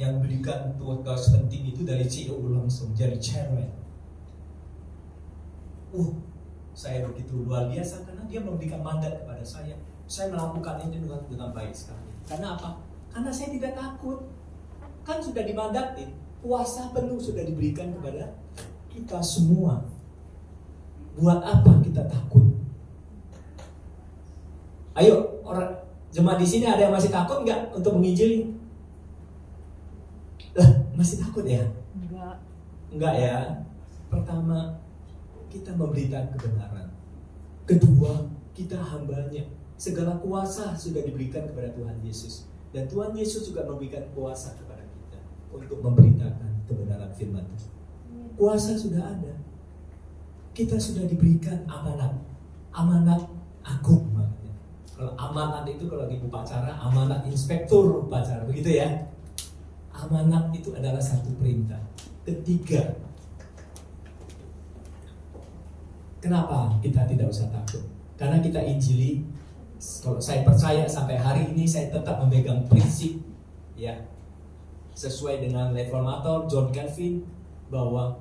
Yang berikan tugas penting itu dari CEO langsung, jadi chairman. Saya begitu luar biasa karena dia memberikan mandat kepada saya. Saya melakukan ini dengan baik sekali. Karena apa? Karena saya tidak takut. Kan sudah dimandatin, kuasa penuh sudah diberikan kepada kita semua. Buat apa kita takut? Ayo, orang jemaat di sini ada yang masih takut nggak untuk menginjili? Lah, masih takut ya? Enggak ya. Pertama, kita memberitakan kebenaran. Kedua, kita hambanya. Segala kuasa sudah diberikan kepada Tuhan Yesus. Dan Tuhan Yesus juga memberikan kuasa kepada kita untuk memberitakan kebenaran firman. Kuasa sudah ada. Kita sudah diberikan amanat. Amanat agung makanya. Kalau amanat itu kalau di upacara, amanat inspektur upacara, begitu ya. Amanat itu adalah satu perintah. Ketiga, kenapa kita tidak usah takut? Karena kita injili. Kalau saya percaya sampai hari ini saya tetap memegang prinsip ya, sesuai dengan reformator John Calvin, bahwa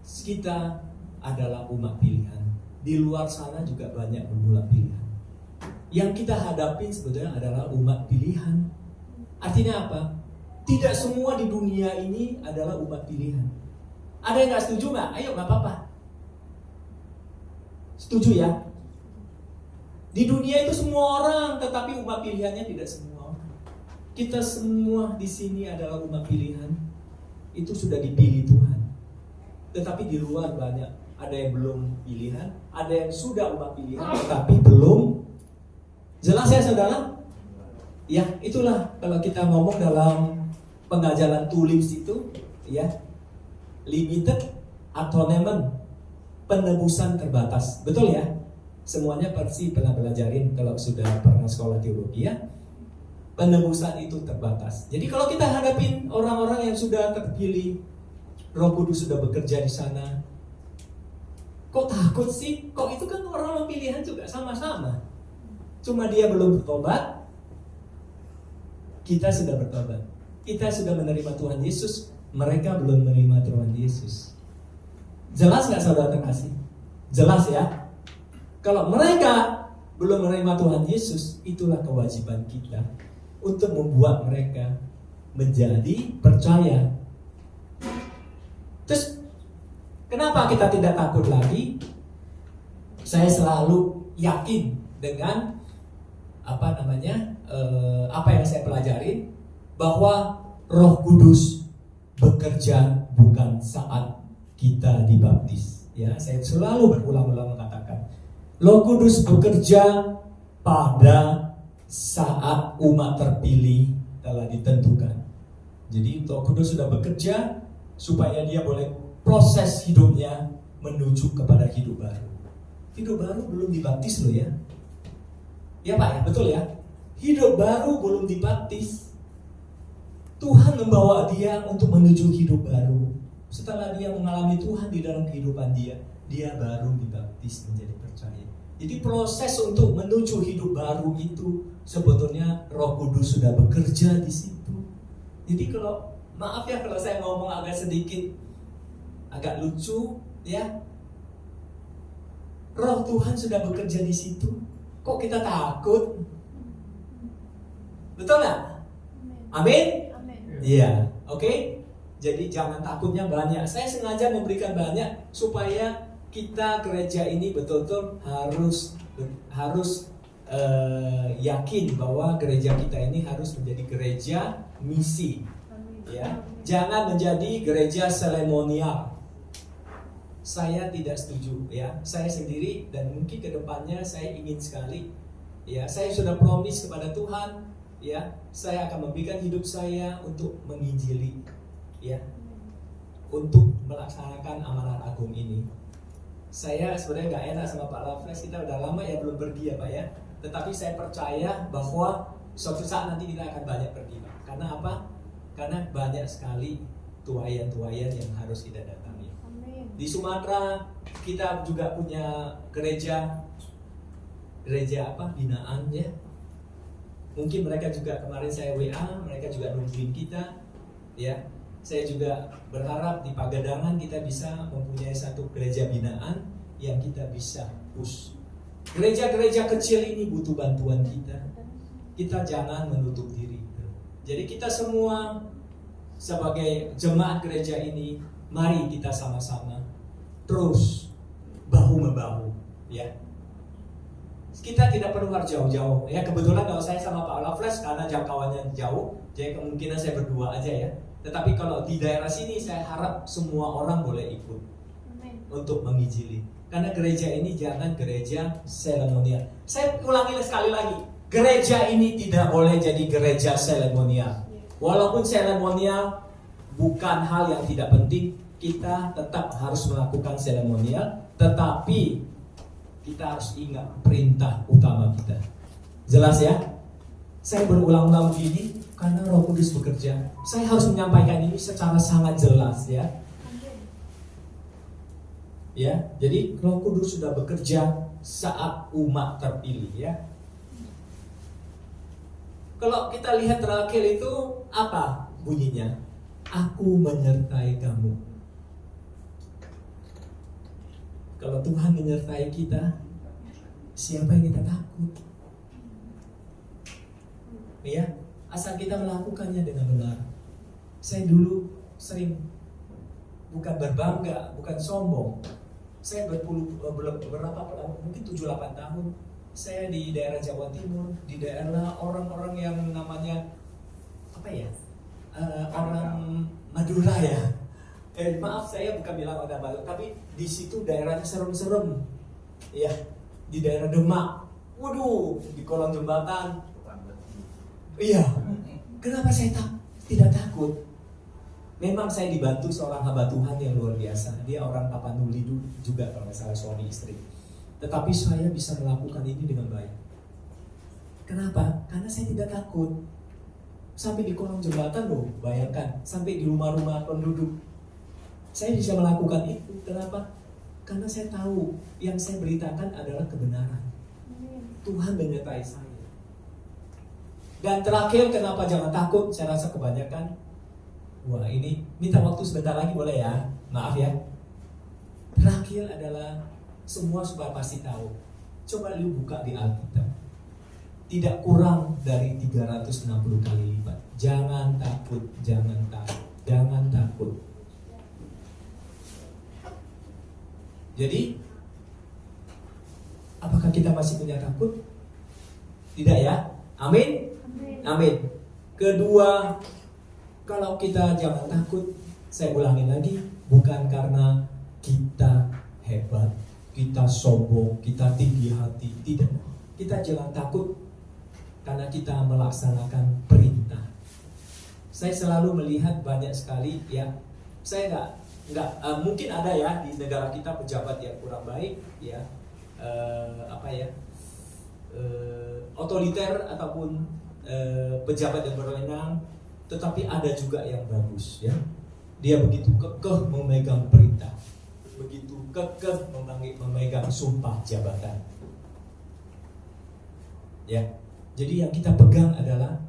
kita adalah umat pilihan. Di luar sana juga banyak umat pilihan. Yang kita hadapi sebetulnya adalah umat pilihan. Artinya apa? Tidak semua di dunia ini adalah umat pilihan. Ada yang gak setuju gak? Ayo gak apa-apa. Setuju ya? Di dunia itu semua orang, tetapi umat pilihannya tidak semua orang. Kita semua di sini adalah umat pilihan. Itu sudah dipilih Tuhan. Tetapi di luar banyak. Ada yang belum pilihan, ada yang sudah umat pilihan, tetapi belum. Jelas ya saudara? Ya, itulah kalau kita ngomong dalam pengajaran tulips itu, ya, limited atonement, penebusan terbatas, betul ya? Semuanya pasti pernah belajarin kalau sudah pernah sekolah teologi ya. Penebusan itu terbatas. Jadi kalau kita hadapin orang-orang yang sudah terpilih, Roh Kudus sudah bekerja di sana, kok takut sih? Kok itu kan orang-orang pilihan juga sama-sama. Cuma dia belum bertobat, kita sudah bertobat. Kita sudah menerima Tuhan Yesus, mereka belum menerima Tuhan Yesus. Jelas nggak saudara terkasih? Jelas ya? Kalau mereka belum menerima Tuhan Yesus, itulah kewajiban kita untuk membuat mereka menjadi percaya. Terus kenapa kita tidak takut lagi? Saya selalu yakin dengan apa yang saya pelajarin, bahwa Roh Kudus bekerja bukan saat kita dibaptis. Ya, saya selalu berulang-ulang mengatakan, Roh Kudus bekerja pada saat umat terpilih telah ditentukan. Jadi Roh Kudus sudah bekerja supaya dia boleh proses hidupnya menuju kepada hidup baru. Hidup baru belum dibaptis loh ya. Ya Pak ya, betul ya. Hidup baru belum dibaptis. Tuhan membawa dia untuk menuju hidup baru. Setelah dia mengalami Tuhan di dalam kehidupan dia baru dibaptis menjadi percaya. Jadi proses untuk menuju hidup baru itu sebetulnya Roh Kudus sudah bekerja di situ. Jadi kalau maaf ya kalau saya ngomong agak lucu ya. Roh Tuhan sudah bekerja di situ. Kok kita takut? Betul nggak? Amin? Iya, oke. Jadi jangan takutnya banyak. Saya sengaja memberikan banyak supaya kita gereja ini betul-betul harus yakin bahwa gereja kita ini harus menjadi gereja misi. Ya, jangan menjadi gereja seremonial. Saya tidak setuju ya. Saya sendiri dan mungkin kedepannya saya ingin sekali ya. Saya sudah promise kepada Tuhan ya. Saya akan memberikan hidup saya untuk menginjili ya. Untuk melaksanakan amanat agung ini. Saya sebenarnya nggak enak sama Pak Lafles, kita udah lama ya belum pergi ya Pak ya. Tetapi saya percaya bahwa suatu saat nanti kita akan banyak pergi Pak. Karena apa? Karena banyak sekali tuayan-tuayan yang harus kita datangi. Di Sumatera kita juga punya gereja binaan ya. Mungkin mereka juga kemarin saya WA, mereka juga nungguin kita ya. Saya juga berharap di Pagadangan kita bisa mempunyai satu gereja binaan yang kita bisa push. Gereja-gereja kecil ini butuh bantuan kita. Kita jangan menutup diri. Jadi kita semua sebagai jemaat gereja ini, mari kita sama-sama terus bahu-membahu ya. Kita tidak perlu harus jauh-jauh ya. Kebetulan kalau saya sama Pak Lafles karena jangkauannya jauh, jadi kemungkinan saya berdua aja ya. Tetapi kalau di daerah sini saya harap semua orang boleh ikut untuk menginjili. Karena gereja ini jangan gereja seremonial. Saya ulangi sekali lagi, gereja ini tidak boleh jadi gereja seremonial. Walaupun seremonial bukan hal yang tidak penting, kita tetap harus melakukan seremonial, tetapi kita harus ingat perintah utama kita. Jelas ya? Saya berulang-ulang begini karena Roh Kudus bekerja. Saya harus menyampaikan ini secara sangat jelas ya. Ya, jadi Roh Kudus sudah bekerja saat umat terpilih ya. Kalau kita lihat terakhir itu apa bunyinya? Aku menyertai kamu. Kalau Tuhan menyertai kita, siapa yang kita takut? Ya, asal kita melakukannya dengan benar. Saya dulu sering bukan berbangga, bukan sombong. Saya mungkin 7-8 tahun saya di daerah Jawa Timur, di daerah orang-orang yang namanya orang Madura ya. Maaf saya bukan bilang orang Madura, tapi di situ daerahnya serem-serem. Ya, di daerah Demak. Waduh, di kolong jembatan. Iya. Kenapa saya tidak takut. Memang saya dibantu seorang hamba Tuhan yang luar biasa. Dia orang Tapanuli juga kalau nggak salah, suami istri. Tetapi saya bisa melakukan ini dengan baik. Kenapa? Karena saya tidak takut. Sampai di kolong jembatan loh, bayangkan. Sampai di rumah-rumah penduduk. Saya bisa melakukan itu. Kenapa? Karena saya tahu yang saya beritakan adalah kebenaran. Tuhan menyertai saya. Dan terakhir, kenapa jangan takut? Saya rasa kebanyakan. Wah, ini minta waktu sebentar lagi boleh ya? Maaf ya. Terakhir adalah semua supaya pasti tahu. Coba lu buka di Alkitab. Tidak kurang dari 360 kali lipat. Jangan takut, jangan takut, jangan takut. Jadi, apakah kita masih punya takut? Tidak ya? Amin? Amin. Kedua, kalau kita jangan takut, saya ulangin lagi, bukan karena kita hebat, kita sombong, kita tinggi hati, tidak. Kita jangan takut karena kita melaksanakan perintah. Saya selalu melihat banyak sekali ya, saya nggak mungkin ada ya di negara kita pejabat yang kurang baik ya, otoriter ataupun pejabat yang berwenang. Tetapi ada juga yang bagus ya. Dia begitu kekeh memegang perintah, begitu kekeh memegang sumpah jabatan. Ya. Jadi yang kita pegang adalah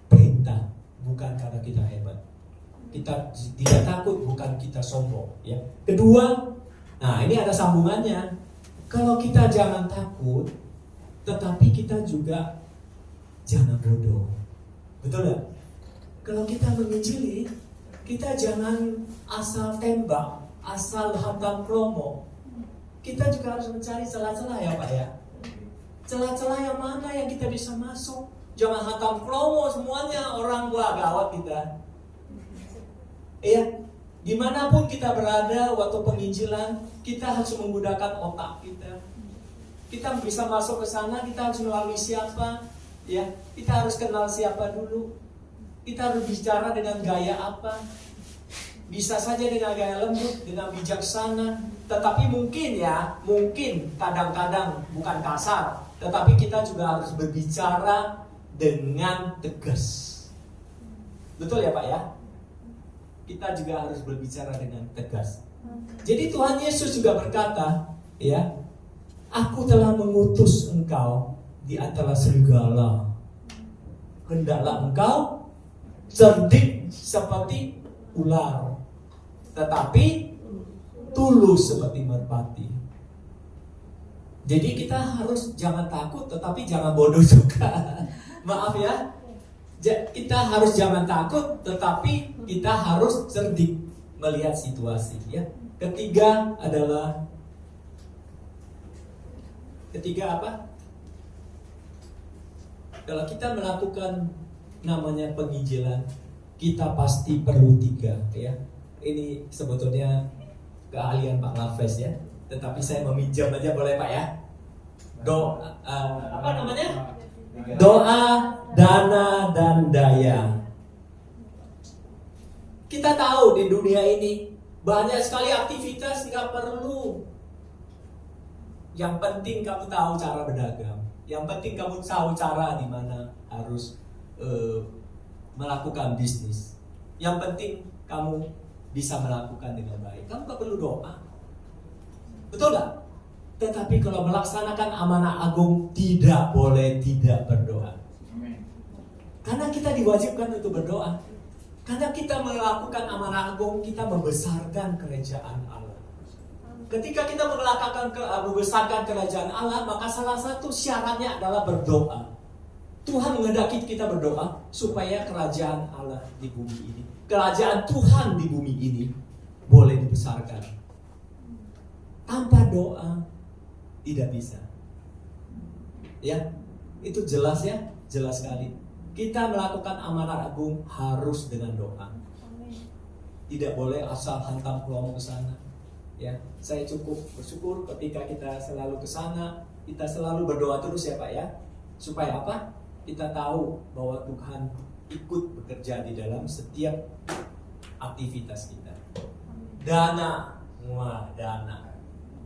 perintah, bukan karena kita hebat. Kita tidak takut, bukan kita sombong ya. Kedua, nah ini ada sambungannya. Kalau kita jangan takut, tetapi kita juga jangan bodoh. Betul nggak? Kalau kita menginjili, kita jangan asal tembak, asal hantam promo. Kita juga harus mencari celah-celah ya Pak ya. Celah-celah yang mana yang kita bisa masuk. Jangan hantam promo semuanya, orang gawat kita. Iya, dimanapun kita berada waktu penginjilan, kita harus menggunakan otak kita. Kita bisa masuk ke sana, kita harus melalui siapa? Ya, kita harus kenal siapa dulu. Kita harus bicara dengan gaya apa? Bisa saja dengan gaya lembut, dengan bijaksana. Tetapi mungkin kadang-kadang bukan kasar. Tetapi kita juga harus berbicara dengan tegas. Betul ya Pak ya? Kita juga harus berbicara dengan tegas. Jadi Tuhan Yesus juga berkata, ya, Aku telah mengutus engkau di antara serigala. Hendaklah engkau cerdik seperti ular, tetapi tulus seperti merpati. Jadi kita harus jangan takut, tetapi jangan bodoh juga. Maaf ya, kita harus jangan takut, tetapi kita harus cerdik melihat situasi. Ya. Ketiga apa? Kalau kita melakukan namanya penginjilan, kita pasti perlu 3 ya. Ini sebetulnya keahlian Pak Lafes ya. Tetapi saya meminjam aja boleh Pak ya. Apa namanya? Doa, dana, dan daya. Kita tahu di dunia ini banyak sekali aktivitas nggak perlu. Yang penting kamu tahu cara berdagang. Yang penting kamu tahu cara di mana harus melakukan bisnis. Yang penting kamu bisa melakukan dengan baik. Kamu gak perlu doa. Betul gak? Tetapi kalau melaksanakan amanah agung, tidak boleh tidak berdoa. Karena kita diwajibkan untuk berdoa. Karena kita melakukan amanah agung, kita membesarkan kerajaan Allah. Ketika kita membesarkan kerajaan Allah, maka salah satu syaratnya adalah berdoa. Tuhan menghendaki kita berdoa supaya kerajaan Allah di bumi ini, kerajaan Tuhan di bumi ini boleh dibesarkan. Tanpa doa tidak bisa. Ya, itu jelas ya, jelas sekali. Kita melakukan amanah agung harus dengan doa. Tidak boleh asal hantam kelompok ke sana. Ya, saya cukup bersyukur ketika kita selalu ke sana, kita selalu berdoa terus ya Pak ya. Supaya apa? Kita tahu bahwa Tuhan ikut bekerja di dalam setiap aktivitas kita. Dana, dana.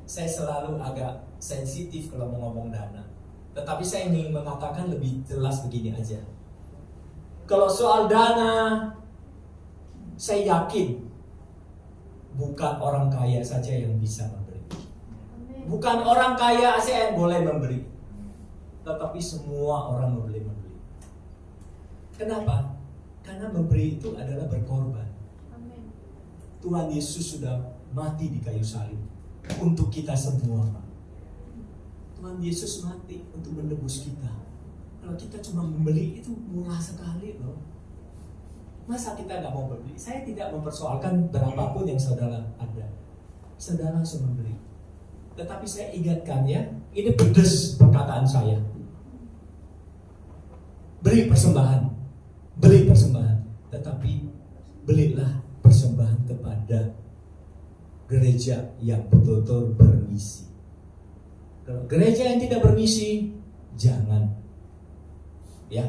Saya selalu agak sensitif kalau mau ngomong dana. Tetapi saya ingin mengatakan lebih jelas begini aja. Kalau soal dana, saya yakin bukan orang kaya saja yang bisa memberi. Bukan orang kaya saja yang boleh memberi. Tetapi semua orang boleh memberi. Kenapa? Karena memberi itu adalah berkorban. Tuhan Yesus sudah mati di kayu salib untuk kita semua. Tuhan Yesus mati untuk menebus kita. Kalau kita cuma membeli itu murah sekali loh. Masa kita nggak mau beli? Saya tidak mempersoalkan berapapun yang saudara ada. Saudara harus membeli. Tetapi saya ingatkan ya, ini pedes perkataan saya. Beri persembahan. Beri persembahan. Tetapi belilah persembahan kepada gereja yang betul-betul bermisi. Kalau gereja yang tidak bermisi, jangan. Ya,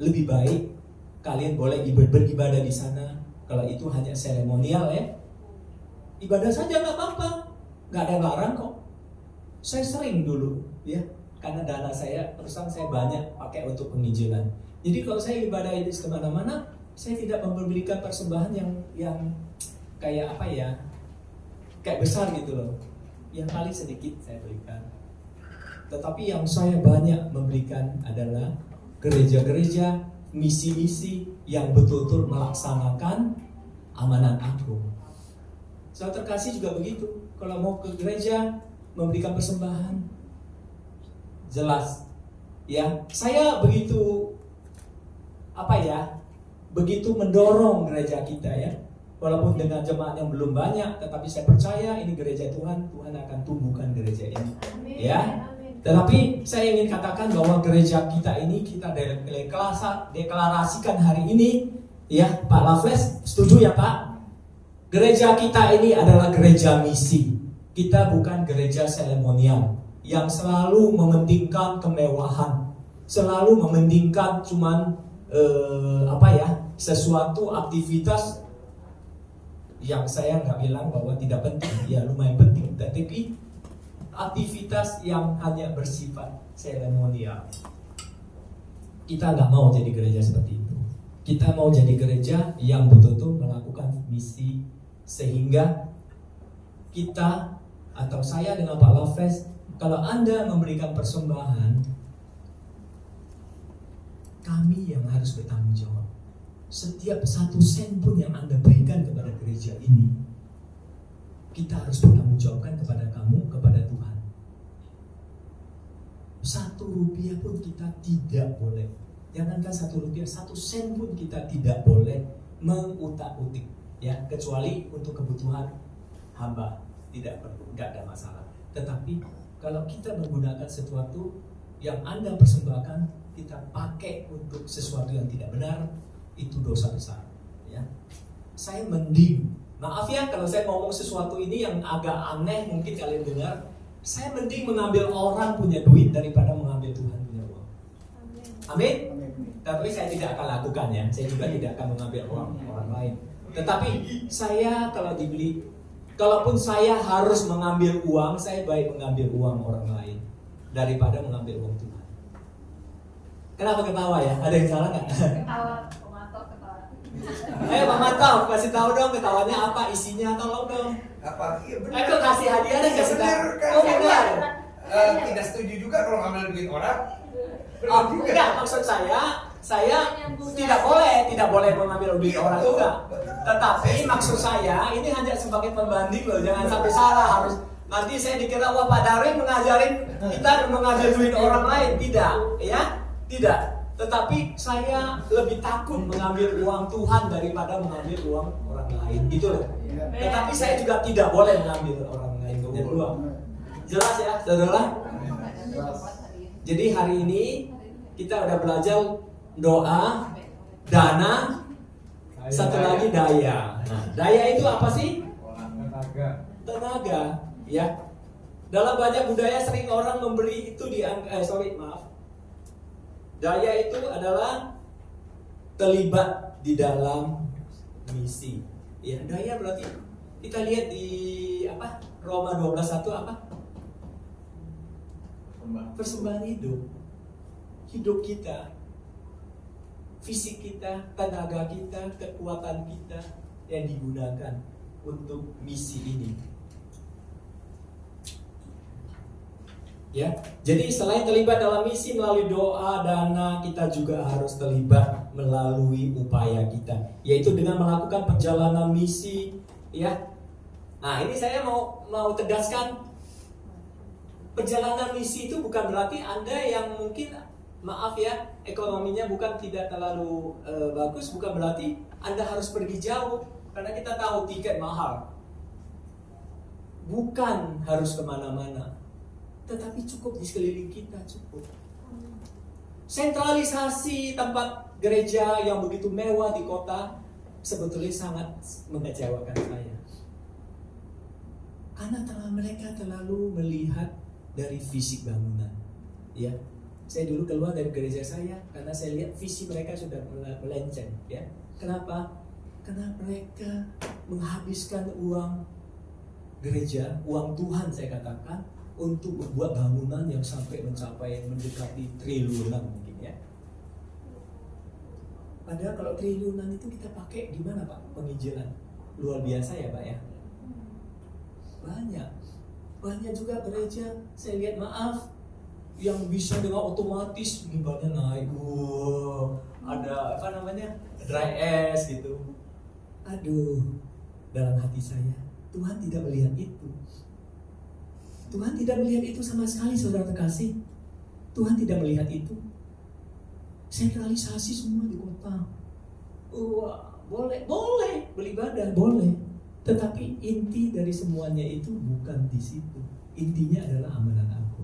lebih baik kalian boleh beribadah di sana. Kalau itu hanya seremonial ya, ibadah saja nggak apa-apa, nggak ada larang kok. Saya sering dulu ya, karena dana saya terus terang saya banyak pakai untuk penginjilan. Jadi kalau saya ibadah itu kemana-mana, saya tidak memberikan persembahan yang kayak apa ya, kayak besar gitu loh. Yang paling sedikit saya berikan. Tetapi yang saya banyak memberikan adalah gereja-gereja, misi-misi yang betul-betul melaksanakan amanat agung. Saya terkasih juga begitu. Kalau mau ke gereja memberikan persembahan, jelas. Ya, saya begitu begitu mendorong gereja kita ya. Walaupun dengan jemaat yang belum banyak, tetapi saya percaya ini gereja Tuhan, Tuhan akan tumbuhkan gereja ini. Amin. Ya. Tetapi saya ingin katakan bahwa gereja kita ini kita deklarasikan hari ini, ya Pak Lafles, setuju ya Pak? Gereja kita ini adalah gereja misi. Kita bukan gereja seremonial yang selalu mementingkan kemewahan, selalu mementingkan cuman sesuatu aktivitas yang saya nggak bilang bahwa tidak penting, ya lumayan penting, tapi aktivitas yang hanya bersifat seremonial. Kita nggak mau jadi gereja seperti itu. Kita mau jadi gereja yang betul-betul melakukan misi, sehingga kita atau saya dengan Pak Lafes, kalau Anda memberikan persembahan, kami yang harus bertanggung jawab. Setiap 1 sen pun yang Anda berikan kepada gereja ini, kita harus bertanggung jawabkan kepada kamu, kepada Tuhan. 1 rupiah pun kita tidak boleh. Jangankan 1 rupiah, 1 sen pun kita tidak boleh mengutak-utik, ya, kecuali untuk kebutuhan hamba, tidak ada masalah. Tetapi kalau kita menggunakan sesuatu yang Anda persembahkan, kita pakai untuk sesuatu yang tidak benar, itu dosa besar. Ya, saya mending, maaf ya kalau saya ngomong sesuatu ini yang agak aneh mungkin kalian dengar, saya mending mengambil orang punya duit daripada mengambil Tuhan punya uang. Amin. Tapi saya tidak akan lakukan ya. Saya juga tidak akan mengambil uang orang lain. Tetapi saya kalau dibeli, kalaupun saya harus mengambil uang, saya baik mengambil uang orang lain daripada mengambil uang Tuhan. Kenapa ketawa ya? Ada yang salah nggak? Ketawa. Pak Mantap, kasih tahu dong ketawanya apa, isinya, tolong dong. Apa? Iya benar. Ayo kasih hadiah deh, kasih tahu. Kan? Oh benar. Tidak setuju juga kalau ngambil duit orang. Oh, enggak, maksud saya tidak boleh mengambil duit orang juga. Tetapi maksud saya ini hanya sebagai pembanding loh, jangan sampai salah. Harus nanti saya dikira wah Pak Darwin mengajarin kita mengambil duit orang lain, tidak, ya, tidak. Tetapi saya lebih takut mengambil uang Tuhan daripada mengambil uang orang lain, gitu loh. Tetapi saya juga tidak boleh mengambil orang lain punya uang. Jelas ya, saudara? Jadi hari ini kita udah belajar doa, dana, satu lagi daya. Nah, daya itu apa sih? Tenaga, ya. Dalam banyak budaya sering orang memberi itu daya itu adalah terlibat di dalam misi. Ya, daya berarti kita lihat di Roma 12:1 persembahan hidup. Hidup kita, fisik kita, tenaga kita, kekuatan kita yang digunakan untuk misi ini. Ya, jadi selain terlibat dalam misi melalui doa, dana, kita juga harus terlibat melalui upaya kita, yaitu dengan melakukan perjalanan misi. Ya, nah ini saya mau tegaskan, perjalanan misi itu bukan berarti Anda yang mungkin maaf ya ekonominya bukan tidak terlalu bagus, bukan berarti Anda harus pergi jauh, karena kita tahu tiket mahal. Bukan harus kemana-mana, tetapi cukup di sekeliling kita, cukup. Sentralisasi tempat gereja yang begitu mewah di kota sebetulnya sangat mengecewakan saya, karena mereka terlalu melihat dari fisik bangunan. Ya, saya dulu keluar dari gereja saya karena saya lihat visi mereka sudah melenceng. Ya, kenapa? Karena mereka menghabiskan uang gereja, uang Tuhan saya katakan, untuk membuat bangunan yang sampai mendekati triliunan mungkin ya. Padahal kalau triliunan itu kita pakai di mana Pak? Penginjilan. Luar biasa ya Pak ya. Banyak juga gereja saya lihat maaf yang bisa dengan otomatis mimbarnya naik. Ada dry ice gitu. Aduh, dalam hati saya Tuhan tidak melihat itu. Tuhan tidak melihat itu sama sekali, saudara terkasih. Tuhan tidak melihat itu. Sentralisasi semua di kota. Boleh beribadah, boleh. Tetapi inti dari semuanya itu bukan di situ. Intinya adalah amalan aku.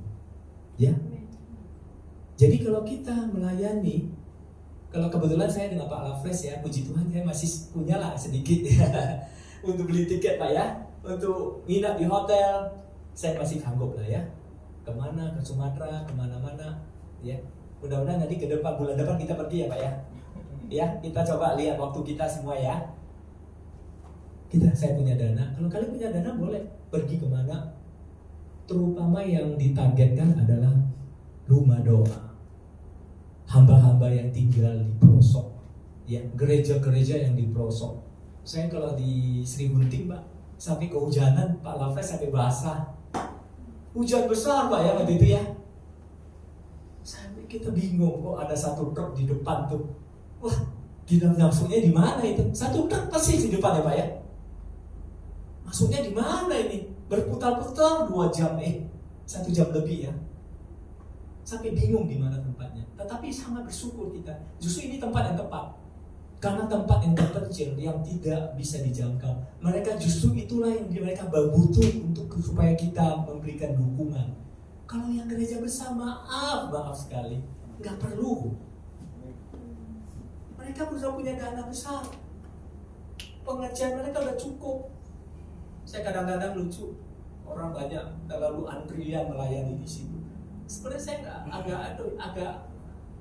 Ya. Jadi kalau kita melayani, kalau kebetulan saya dengan Pak Lafres ya, puji Tuhan saya masih punya lah sedikit ya, untuk beli tiket Pak ya, untuk nginap di hotel. Saya masih sanggup lah ya, kemana, ke Sumatera, kemana-mana ya. Mudah-mudahan nanti ke depan, bulan depan kita pergi ya Pak ya. Ya, kita coba lihat waktu kita semua ya. Saya punya dana, kalau kalian punya dana boleh pergi kemana. Terutama yang ditargetkan adalah rumah doa, hamba-hamba yang tinggal di pelosok ya, gereja-gereja yang di pelosok. Saya kalau di Sri Gunting Pak, sampai kehujanan, Pak Lafres sampai basah. Hujan besar Pak ya waktu itu ya. Sampai kita bingung, kok ada satu truk di depan tuh. Wah, gila, masuknya di mana itu? Satu truk pasti di depan ya Pak ya. Masuknya di mana ini? Berputar-putar 2 jam 1 jam lebih ya. Sampai bingung di mana tempatnya. Tetapi sangat bersyukur kita. Justru ini tempat yang tepat. Karena tempat yang terpencil, yang tidak bisa dijangkau, mereka justru itulah yang mereka butuh untuk supaya kita memberikan dukungan. Kalau yang gereja besar, maaf sekali, nggak perlu. Mereka sudah punya dana besar, pengajian mereka udah cukup. Saya kadang-kadang lucu, orang banyak terlalu antrian melayani di situ. Sebenarnya saya agak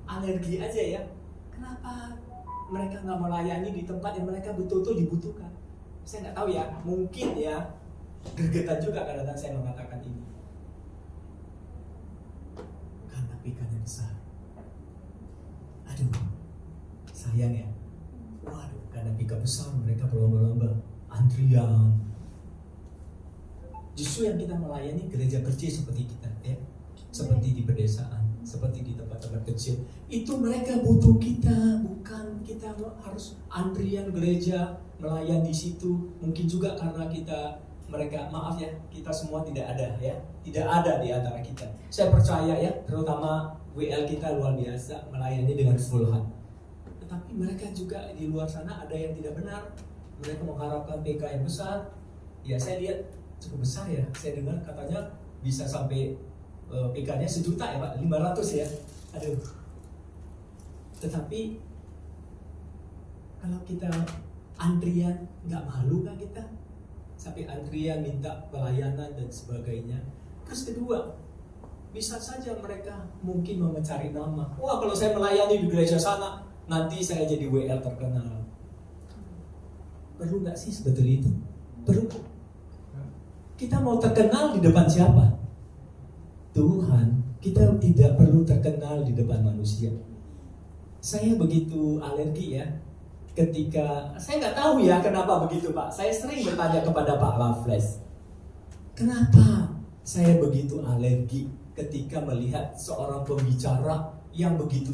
alergi aja ya. Kenapa mereka nggak melayani di tempat yang mereka betul-betul dibutuhkan? Saya nggak tahu ya, mungkin ya gergetan juga kadang-kadang saya mengatakan ini. Karena pikannya besar. Aduh, sayang ya. Waduh, karena pika besar mereka berlomba-lomba, antrian. Justru yang kita melayani gereja kecil seperti kita ya, seperti di pedesaan, seperti di tempat-tempat kecil, itu mereka butuh kita, bukan kita harus antrian gereja melayan di situ. Mungkin juga karena mereka maaf ya, kita semua tidak ada ya, tidak ada di antara kita. Saya percaya ya, terutama WL kita luar biasa melayani dengan full heart. Tetapi mereka juga di luar sana ada yang tidak benar. Mereka mengharapkan PK yang besar. Ya saya lihat cukup besar ya. Saya dengar katanya bisa sampai PK-nya 1 juta ya Pak, 500 ya. Aduh. Tetapi kalau kita antrian, nggak malu kan kita? Sampai antrian minta pelayanan dan sebagainya. Terus kedua, bisa saja mereka mungkin mau mencari nama. Wah, kalau saya melayani di gereja sana, nanti saya jadi WL terkenal. Perlu nggak sih sebetulnya itu? Perlu. Kita mau terkenal di depan siapa? Tuhan. Kita tidak perlu terkenal di depan manusia. Saya begitu alergi ya, ketika saya nggak tahu ya kenapa begitu Pak. Saya sering bertanya kepada Pak Loveless, kenapa saya begitu alergi ketika melihat seorang pembicara yang begitu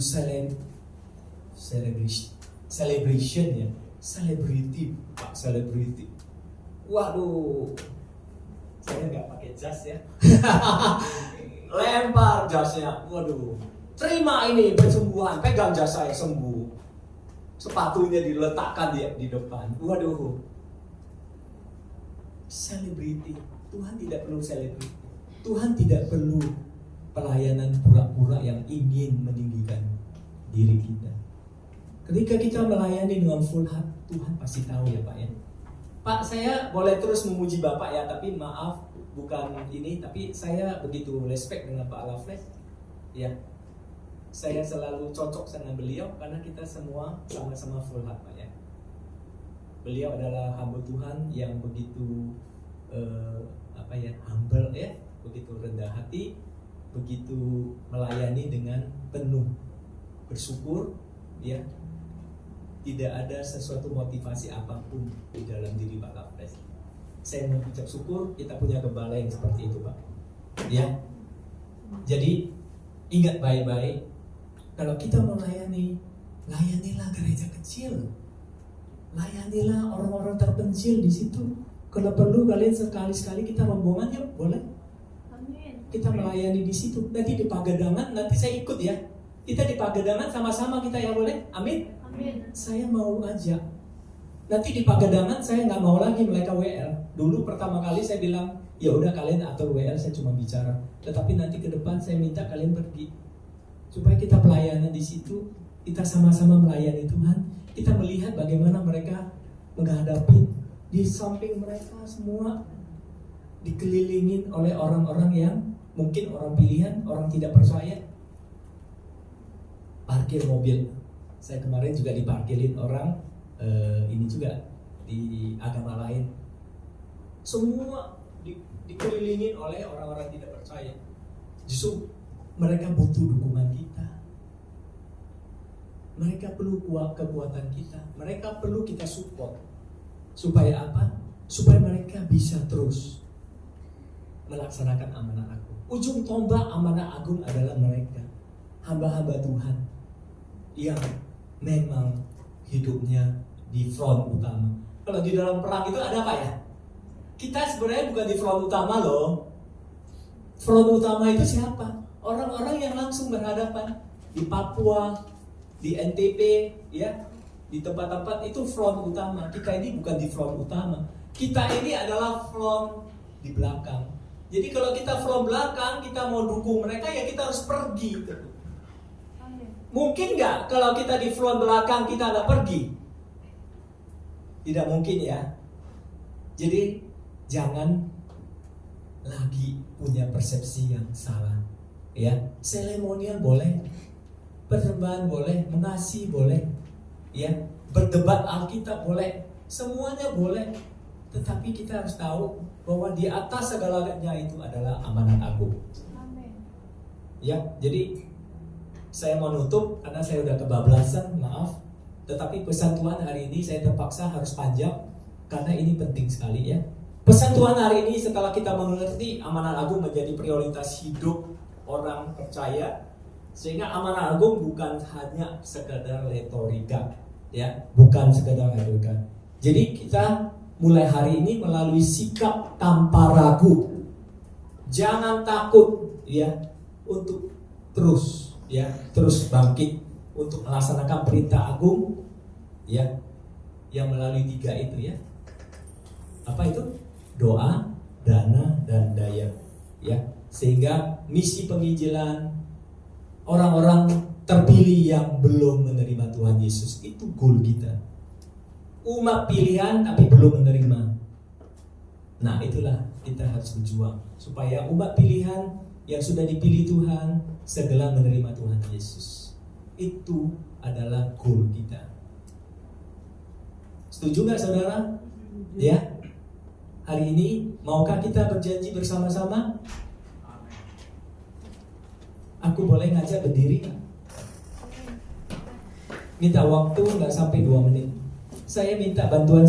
celebration ya, celebrity Pak, celebrity. Waduh, saya nggak pakai jas ya. Lempar jasnya, waduh. Terima ini penyembuhan, pegang jas saya sembuh. Sepatunya diletakkan di depan. Waduh. Selebriti. Tuhan tidak perlu selebriti. Tuhan tidak perlu pelayanan pura-pura yang ingin meninggikan diri kita. Ketika kita melayani dengan full heart, Tuhan pasti tahu ya Pak ya. Pak, saya boleh terus memuji Bapak ya, tapi maaf bukan ini, tapi saya begitu respect dengan Pak Loveless. Ya. Saya selalu cocok dengan beliau karena kita semua sama-sama full heart Pak ya. Beliau adalah hamba Tuhan yang begitu humble ya, begitu rendah hati, begitu melayani dengan penuh bersyukur ya. Tidak ada sesuatu motivasi apapun di dalam diri Pak Loveless. Saya mengucap syukur kita punya gembala yang seperti itu Pak. Ya. Jadi ingat baik-baik, kalau kita melayani, layanilah gereja kecil, layanilah orang-orang terpencil di situ. Kalau perlu kalian sekali-sekali kita rombongan yuk, boleh? Amin. Kita melayani di situ. Nanti di Pagedangan, nanti saya ikut ya. Kita di Pagedangan sama-sama kita ya, boleh? Amin. Amin. Saya mau ajak. Nanti di Pagedangan saya nggak mau lagi mereka WL. Dulu pertama kali saya bilang, ya udah kalian atur WL, saya cuma bicara. Tetapi nanti ke depan saya minta kalian pergi. Supaya kita pelayanan di situ, kita sama-sama melayani Tuhan. Kita melihat bagaimana mereka menghadapi, di samping mereka semua dikelilingin oleh orang-orang yang mungkin orang pilihan, orang tidak percaya. Parkir mobil, saya kemarin juga diparkirin orang ini juga di agama lain. Semua dikelilingin oleh orang-orang tidak percaya. Justru mereka butuh dukungan kita. Mereka perlu kekuatan kita. Mereka perlu kita support. Supaya apa? Supaya mereka bisa terus melaksanakan amanah agung. Ujung tombak amanah agung adalah mereka, hamba-hamba Tuhan yang memang hidupnya di front utama. Kalau di dalam perang itu ada apa ya? Kita sebenarnya bukan di front utama loh. Front utama itu siapa? Orang-orang yang langsung berhadapan di Papua, di NTB, ya, di tempat-tempat itu front utama. Kita ini bukan di front utama. Kita ini adalah front di belakang. Jadi kalau kita front belakang, kita mau dukung mereka, ya kita harus pergi. Mungkin nggak kalau kita di front belakang kita nggak pergi? Tidak mungkin ya. Jadi jangan lagi punya persepsi yang salah. Ya, seremonial boleh, persembahan boleh, mengasihi boleh, ya, berdebat Alkitab boleh, semuanya boleh. Tetapi kita harus tahu bahwa di atas segalanya itu adalah amanat agung. Amin. Ya, jadi saya mau nutup karena saya udah kebablasan, maaf. Tetapi pesan Tuhan hari ini saya terpaksa harus panjang karena ini penting sekali ya. Pesan Tuhan hari ini setelah kita mengerti amanat agung menjadi prioritas hidup orang percaya, sehingga amanat agung bukan hanya sekedar retorika, ya, bukan sekedar retorika. Jadi kita mulai hari ini melalui sikap tanpa ragu, jangan takut, ya, untuk terus bangkit untuk melaksanakan perintah agung, ya, yang melalui 3 itu, ya. Apa itu? Doa, dana, dan daya, ya. Sehingga misi penginjilan orang-orang terpilih yang belum menerima Tuhan Yesus itu goal kita. Umat pilihan tapi belum menerima. Nah, itulah kita harus berjuang supaya umat pilihan yang sudah dipilih Tuhan segera menerima Tuhan Yesus. Itu adalah goal kita. Setuju nggak saudara? Ya. Hari ini maukah kita berjanji bersama-sama? Aku boleh ngajak berdiri nggak? Minta waktu nggak sampai 2 menit. Saya minta bantuan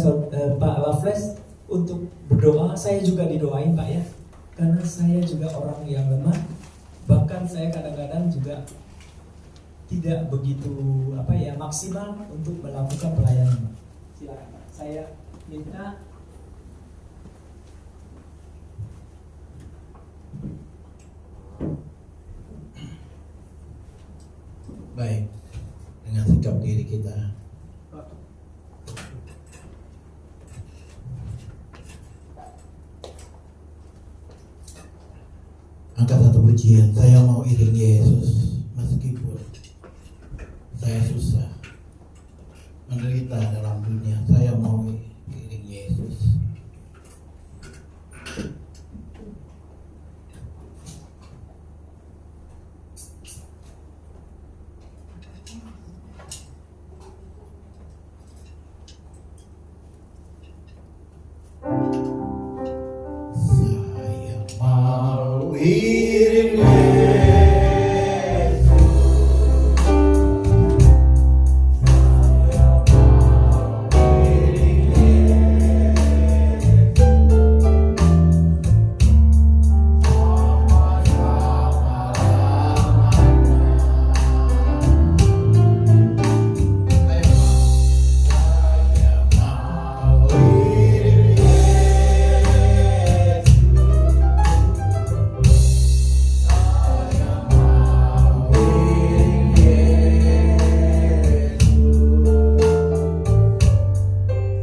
Pak Lafles untuk berdoa. Saya juga didoain Pak ya. Karena saya juga orang yang lemah. Bahkan saya kadang-kadang juga tidak begitu maksimal untuk melakukan pelayanan. Silakan Pak. Saya minta. Baik, dengan sikap diri kita. Angkat satu pujian. Saya mau iring Yesus meskipun saya susah menderita dalam dunia. Saya mau iring Yesus. Saya mau iring Yesus. Saya mau iring Yesus. Sama-sama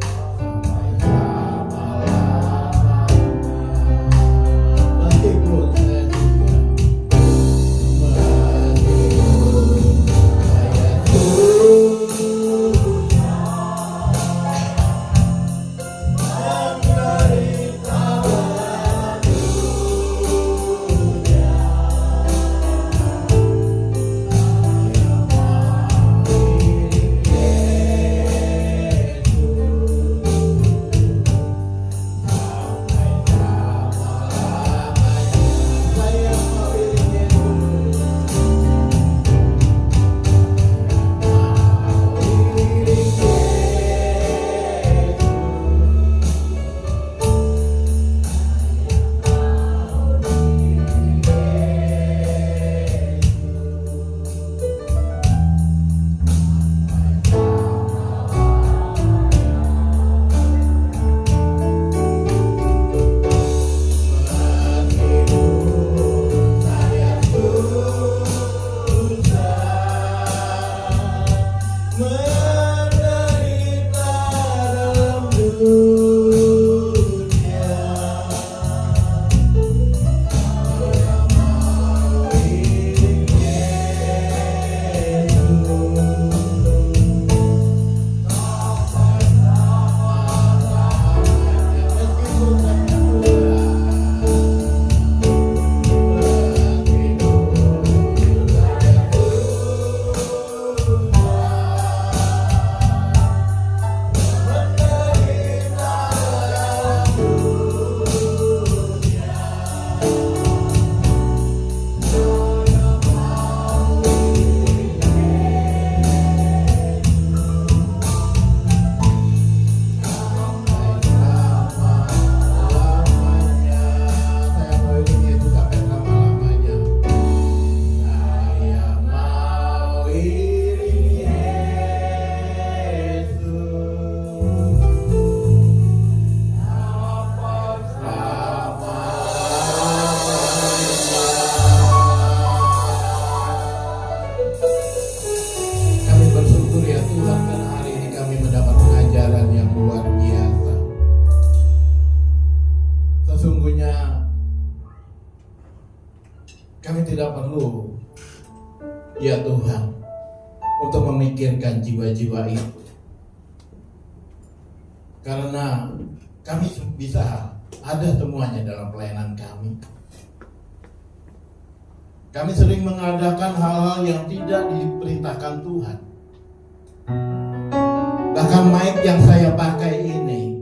lamanya. Saya mau iring Yesus. Kami tidak perlu, ya Tuhan, untuk memikirkan jiwa-jiwa itu. Karena kami bisa ada semuanya dalam pelayanan kami. Kami sering mengadakan hal-hal yang tidak diperintahkan Tuhan. Bahkan mic yang saya pakai ini